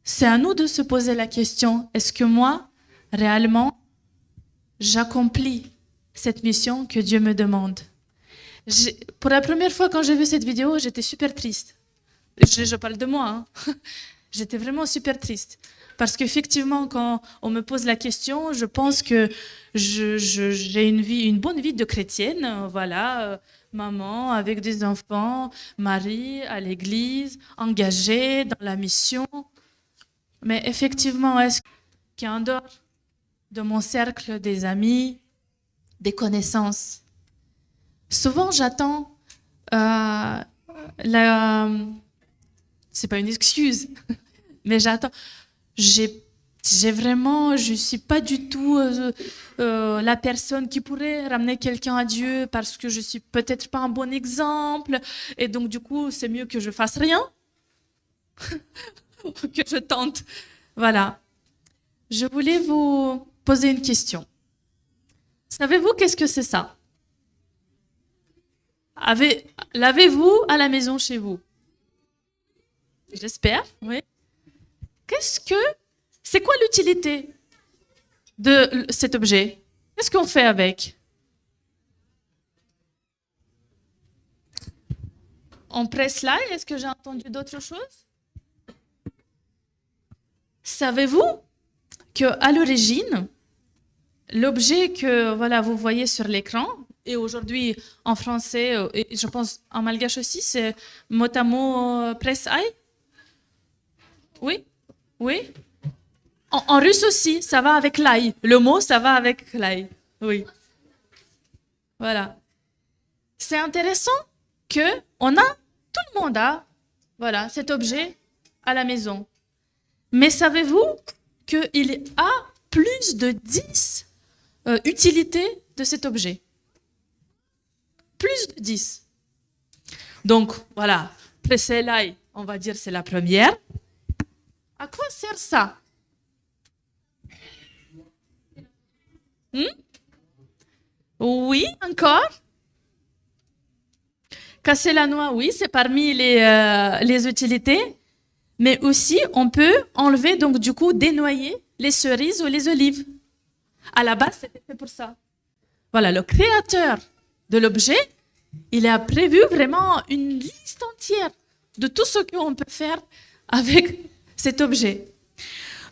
c'est à nous de se poser la question, est-ce que moi, réellement, j'accomplis cette mission que Dieu me demande? Pour la première fois, quand j'ai vu cette vidéo, j'étais super triste. Je parle de moi. Hein. J'étais vraiment super triste. Parce qu'effectivement, quand on me pose la question, je pense que j'ai une bonne vie de chrétienne. Voilà, maman avec des enfants, mari à l'église, engagée dans la mission. Mais effectivement, est-ce qu'en dehors de mon cercle des amis, des connaissances, souvent j'attends c'est pas une excuse, mais j'attends. Je suis pas du tout la personne qui pourrait ramener quelqu'un à Dieu parce que je suis peut-être pas un bon exemple et donc du coup c'est mieux que je fasse rien que je tente. Voilà. Je voulais vous poser une question. Savez-vous qu'est-ce que c'est ça? L'avez-vous à la maison chez vous? J'espère, oui. C'est quoi l'utilité de cet objet? Qu'est-ce qu'on fait avec? On presse là, est-ce que j'ai entendu d'autres choses? Savez-vous qu'à l'origine, l'objet que vous voyez sur l'écran, et aujourd'hui en français, et je pense en malgache aussi, c'est mot à mot presse-aïe? Oui? Oui? En russe aussi, ça va avec l'ail. Le mot, ça va avec l'ail. Oui. Voilà. C'est intéressant tout le monde a, cet objet à la maison. Mais savez-vous qu'il y a plus de 10 utilités de cet objet? Plus de 10. Donc, voilà, presser l'ail, on va dire c'est la première. À quoi sert ça? Oui, encore? Casser la noix, oui, c'est parmi les utilités. Mais aussi, on peut enlever, donc du coup, dénoyer les cerises ou les olives. À la base, c'était fait pour ça. Voilà, le créateur de l'objet, il a prévu vraiment une liste entière de tout ce qu'on peut faire avec cet objet.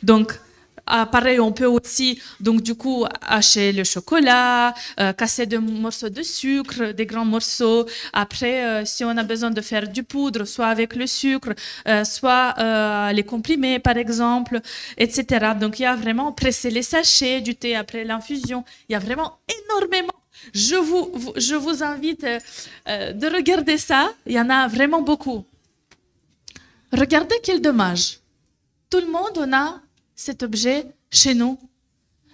Donc, pareil, on peut aussi, donc du coup, hacher le chocolat, casser des morceaux de sucre, des grands morceaux. Après, si on a besoin de faire du poudre, soit avec le sucre, soit les comprimés, par exemple, etc. Donc, il y a vraiment presser les sachets du thé après l'infusion. Il y a vraiment énormément. Je vous invite de regarder ça. Il y en a vraiment beaucoup. Regardez quel dommage. Tout le monde, on a cet objet chez nous,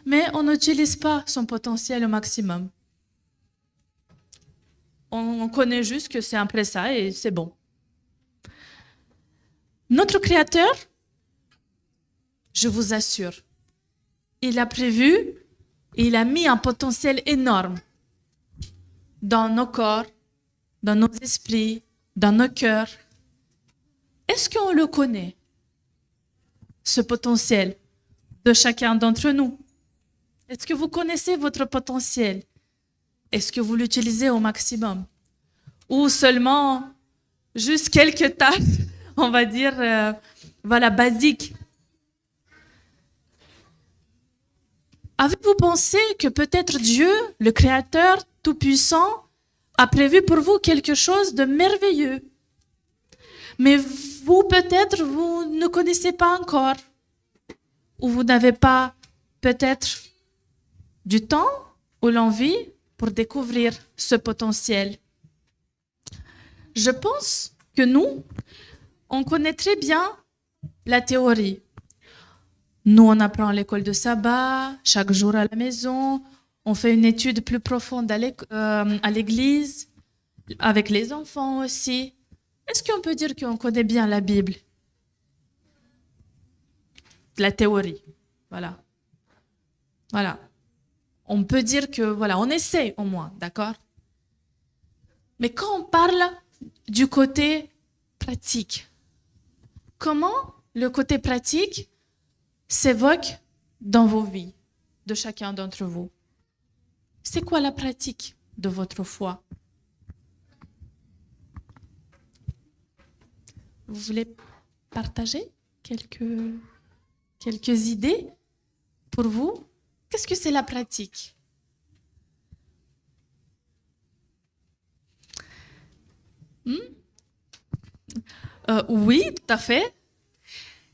mais on n'utilise pas son potentiel au maximum. On connaît juste que c'est après ça et c'est bon. Notre Créateur, je vous assure, il a prévu et il a mis un potentiel énorme dans nos corps, dans nos esprits, dans nos cœurs. Est-ce qu'on le connaît, ce potentiel de chacun d'entre nous? Est-ce que vous connaissez votre potentiel? Est-ce que vous l'utilisez au maximum? Ou seulement juste quelques tâches, on va dire, voilà, basiques? Avez-vous pensé que peut-être Dieu, le Créateur Tout-Puissant, a prévu pour vous quelque chose de merveilleux? Mais vous, peut-être, vous ne connaissez pas encore. Ou vous n'avez pas peut-être du temps ou l'envie pour découvrir ce potentiel. Je pense que nous, on connaît très bien la théorie. Nous, on apprend à l'école de sabbat, chaque jour à la maison. On fait une étude plus profonde à l'église, avec les enfants aussi. Est-ce qu'on peut dire qu'on connaît bien la Bible? La théorie, voilà. Voilà. On peut dire que, voilà, on essaie au moins, d'accord? Mais quand on parle du côté pratique, comment le côté pratique s'évoque dans vos vies, de chacun d'entre vous? C'est quoi la pratique de votre foi? Vous voulez partager quelques idées pour vous? Qu'est-ce que c'est la pratique? Oui, tout à fait.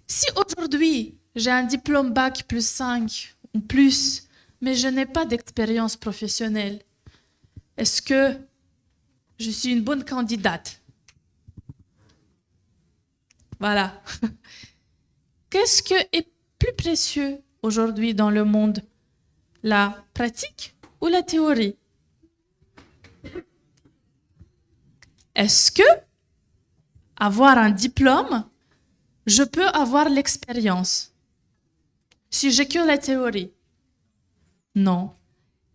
Si aujourd'hui, j'ai un diplôme bac plus 5 ou plus, mais je n'ai pas d'expérience professionnelle, est-ce que je suis une bonne candidate? Voilà. Qu'est-ce qui est plus précieux aujourd'hui dans le monde? La pratique ou la théorie? Est-ce que avoir un diplôme, je peux avoir l'expérience si j'ai que la théorie? Non.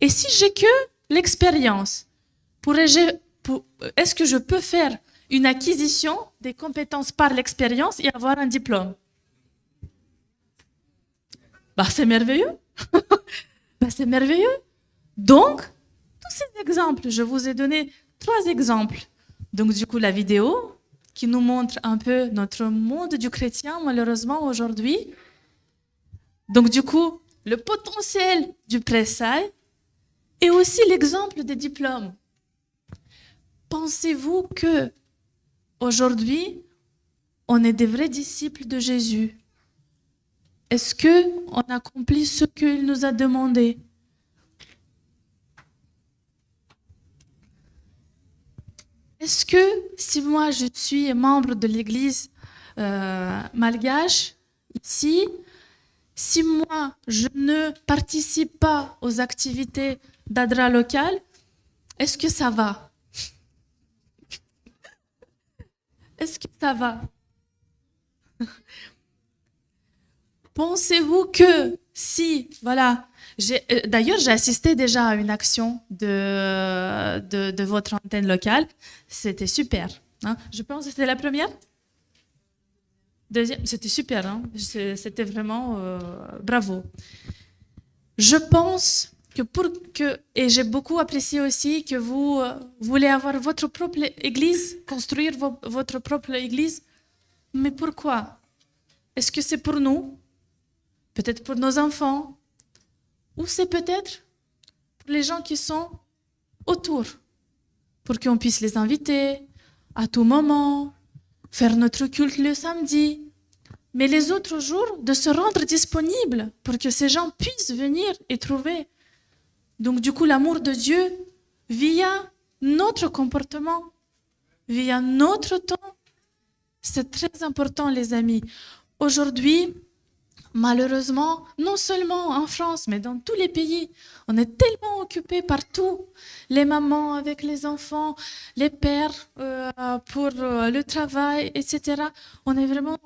Et si j'ai que l'expérience, est-ce que je peux faire une acquisition des compétences par l'expérience et avoir un diplôme? Bah, c'est merveilleux. Bah, c'est merveilleux. Donc, tous ces exemples, je vous ai donné 3 exemples. Donc, du coup, la vidéo qui nous montre un peu notre monde du chrétien, malheureusement, aujourd'hui. Donc, du coup, le potentiel du pressail et aussi l'exemple des diplômes. Pensez-vous que aujourd'hui, on est des vrais disciples de Jésus? Est-ce qu'on accomplit ce qu'il nous a demandé? Est-ce que si moi je suis membre de l'église malgache ici, si moi je ne participe pas aux activités d'Adra locale, est-ce que ça va? Est-ce que ça va? Pensez-vous que si, voilà, d'ailleurs j'ai assisté déjà à une action de votre antenne locale, c'était super. Hein. Je pense que c'était la première. Deuxième, c'était super, hein. C'était vraiment bravo. Je pense et j'ai beaucoup apprécié aussi que vous voulez avoir votre propre église, construire votre propre église. Mais pourquoi? Est-ce que c'est pour nous? Peut-être pour nos enfants? Ou c'est peut-être pour les gens qui sont autour? Pour qu'on puisse les inviter à tout moment, faire notre culte le samedi, mais les autres jours, de se rendre disponible pour que ces gens puissent venir et trouver. Donc du coup, l'amour de Dieu via notre comportement, via notre temps, c'est très important, les amis. Aujourd'hui, malheureusement, non seulement en France, mais dans tous les pays, on est tellement occupés partout. Les mamans avec les enfants, les pères pour le travail, etc. On est vraiment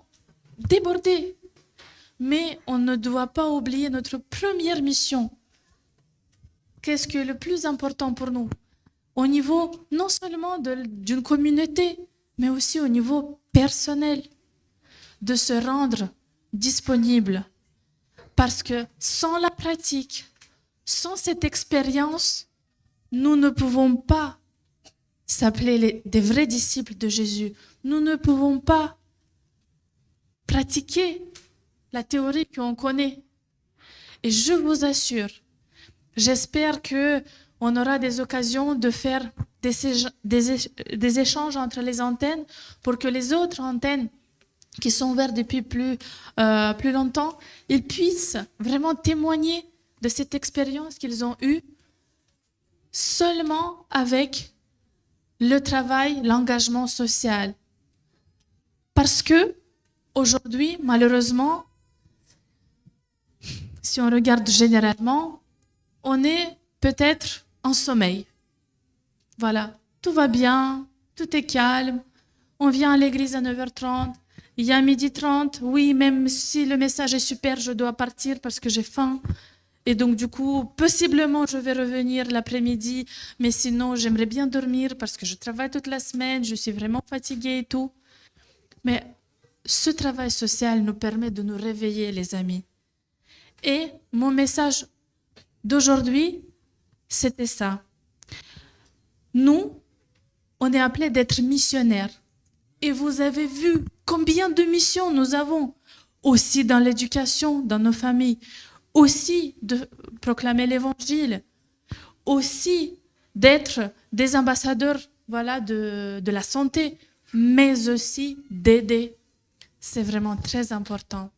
débordés. Mais on ne doit pas oublier notre première mission. Qu'est-ce qui est le plus important pour nous? Au niveau non seulement d'une communauté, mais aussi au niveau personnel, de se rendre disponible. Parce que sans la pratique, sans cette expérience, nous ne pouvons pas s'appeler des vrais disciples de Jésus. Nous ne pouvons pas pratiquer la théorie qu'on connaît. Et je vous assure, j'espère qu'on aura des occasions de faire des échanges entre les antennes pour que les autres antennes qui sont ouvertes depuis plus longtemps, ils puissent vraiment témoigner de cette expérience qu'ils ont eue seulement avec le travail, l'engagement social. Parce que aujourd'hui, malheureusement, si on regarde généralement, on est peut-être en sommeil. Voilà, tout va bien, tout est calme. On vient à l'église à 9h30. Il y a 12h30, oui, même si le message est super, je dois partir parce que j'ai faim. Et donc, du coup, possiblement, je vais revenir l'après-midi, mais sinon, j'aimerais bien dormir parce que je travaille toute la semaine, je suis vraiment fatiguée et tout. Mais ce travail social nous permet de nous réveiller, les amis. Et mon message d'aujourd'hui, c'était ça. Nous, on est appelés d'être missionnaires. Et vous avez vu combien de missions nous avons, aussi dans l'éducation, dans nos familles, aussi de proclamer l'évangile, aussi d'être des ambassadeurs, voilà, de la santé, mais aussi d'aider. C'est vraiment très important.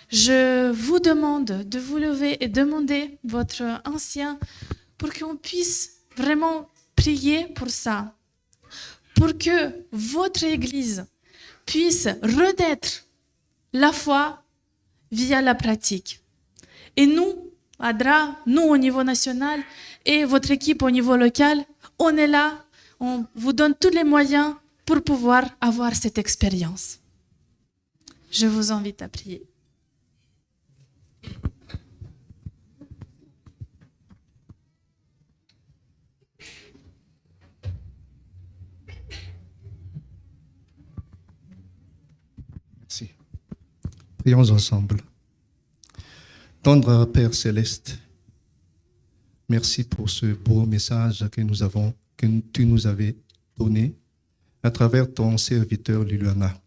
Je vous demande de vous lever et demander votre ancien pour qu'on puisse vraiment prier pour ça, pour que votre Église puisse renaître la foi via la pratique. Et nous, ADRA, nous au niveau national et votre équipe au niveau local, on est là, on vous donne tous les moyens pour pouvoir avoir cette expérience. Je vous invite à prier. Merci. Prions ensemble. Tendre Père Céleste, merci pour ce beau message que tu nous avais donné à travers ton serviteur Liliana.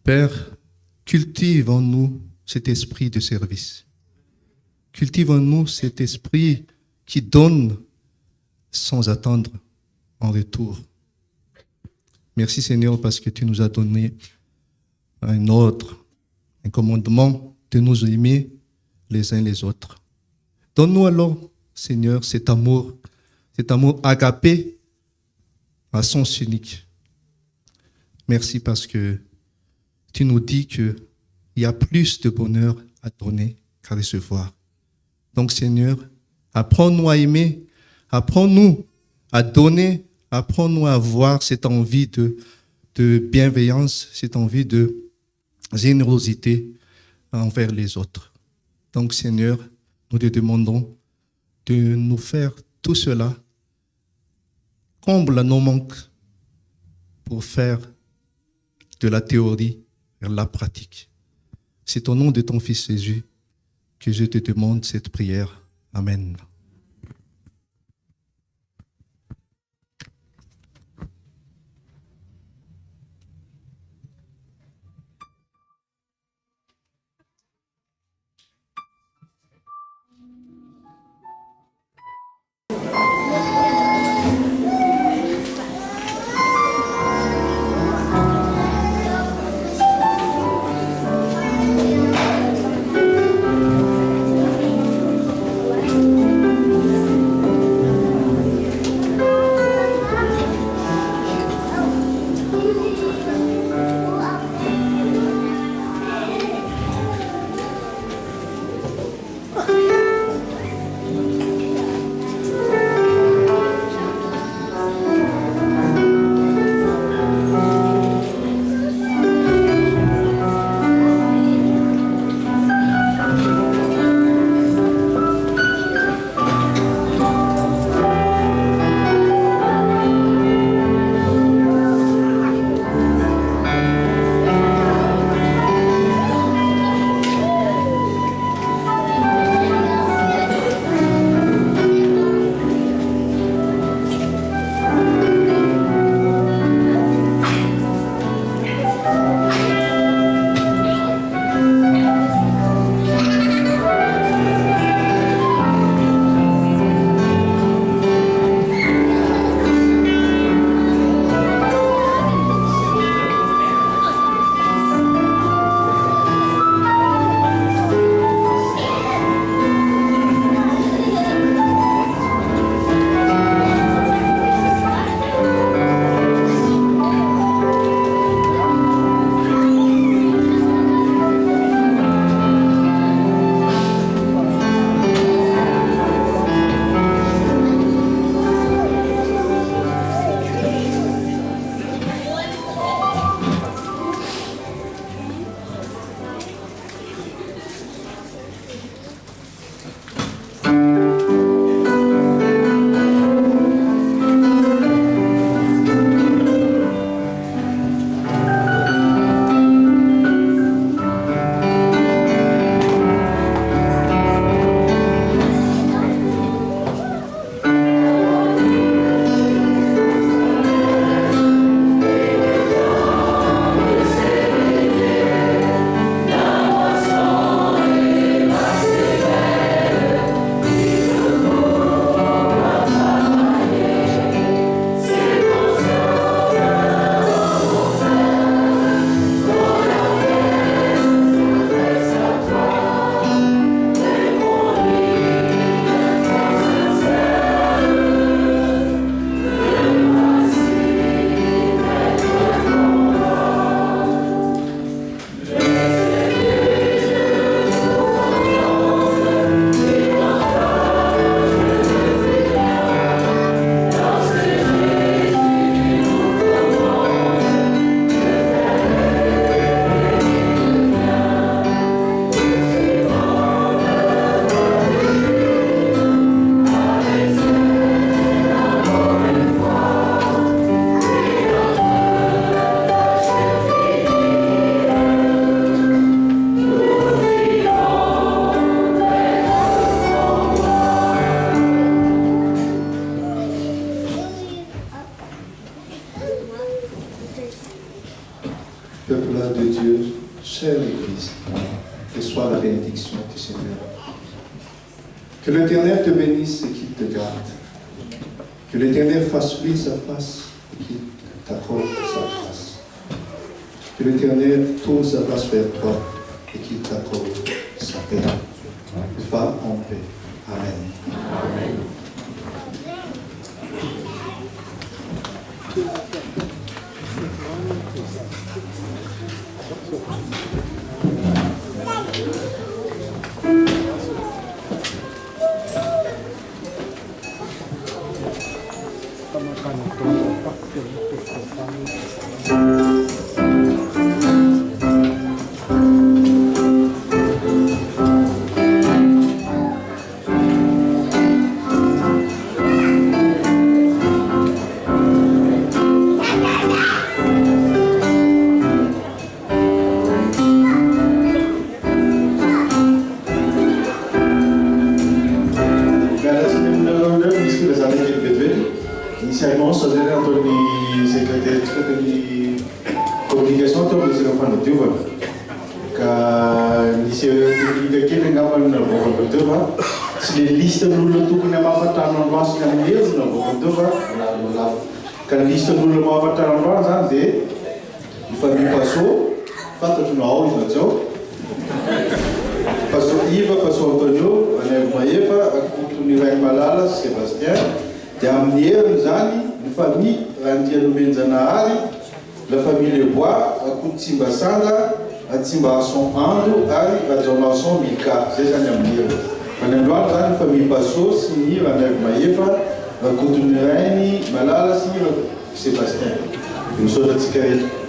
Père, cultive en nous cet esprit de service. Cultive en nous cet esprit qui donne sans attendre en retour. Merci Seigneur parce que tu nous as donné un ordre, un commandement de nous aimer les uns les autres. Donne-nous alors, Seigneur, cet amour agapé à sens unique. Merci parce que tu nous dis qu'il y a plus de bonheur à donner qu'à recevoir. Donc Seigneur, apprends-nous à aimer, apprends-nous à donner, apprends-nous à avoir cette envie de bienveillance, cette envie de générosité envers les autres. Donc, Seigneur, nous te demandons de nous faire tout cela, comble nos manques pour faire de la théorie vers la pratique. C'est au nom de ton Fils Jésus que je te demande cette prière. Amen. Peuple de Dieu, chère Église, que soit la bénédiction du Seigneur. Que l'Éternel te bénisse et qu'il te garde. Que l'Éternel fasse lui sa face et qu'il t'accorde sa grâce. Que l'Éternel tourne sa face vers toi et qu'il t'accorde sa paix. Va en paix. Amen. Amen. ataon'ny secrétaire ny communication atao resaka fanadiovana ka nisy teknika kely angambany navoakandreo fa tsy le liste n'olona tokony hamafantarana androany sy ny amin'ny hevitra navoakandreo fa lafo ka ny liste n'olona mahafantarana androany zany dia ny famille Passo fantatro nao izy natsao Passo Iva, Passo Antonio, Anel Maefa, akotony Ray Malala, Sébastien. Dia amin'ny heriny zany ny famille Randianomenjanahary, la famille Lebois, akoto Tsimbasanga, Atsimbason Ando ary Ajaonasson Milka. Zay zany amin'ny heriny. Fa ny androany zany ny famille Passo sy ny Anel Maefa, akotony Ray Malala sy Sébastien. Misaotra antsika eto.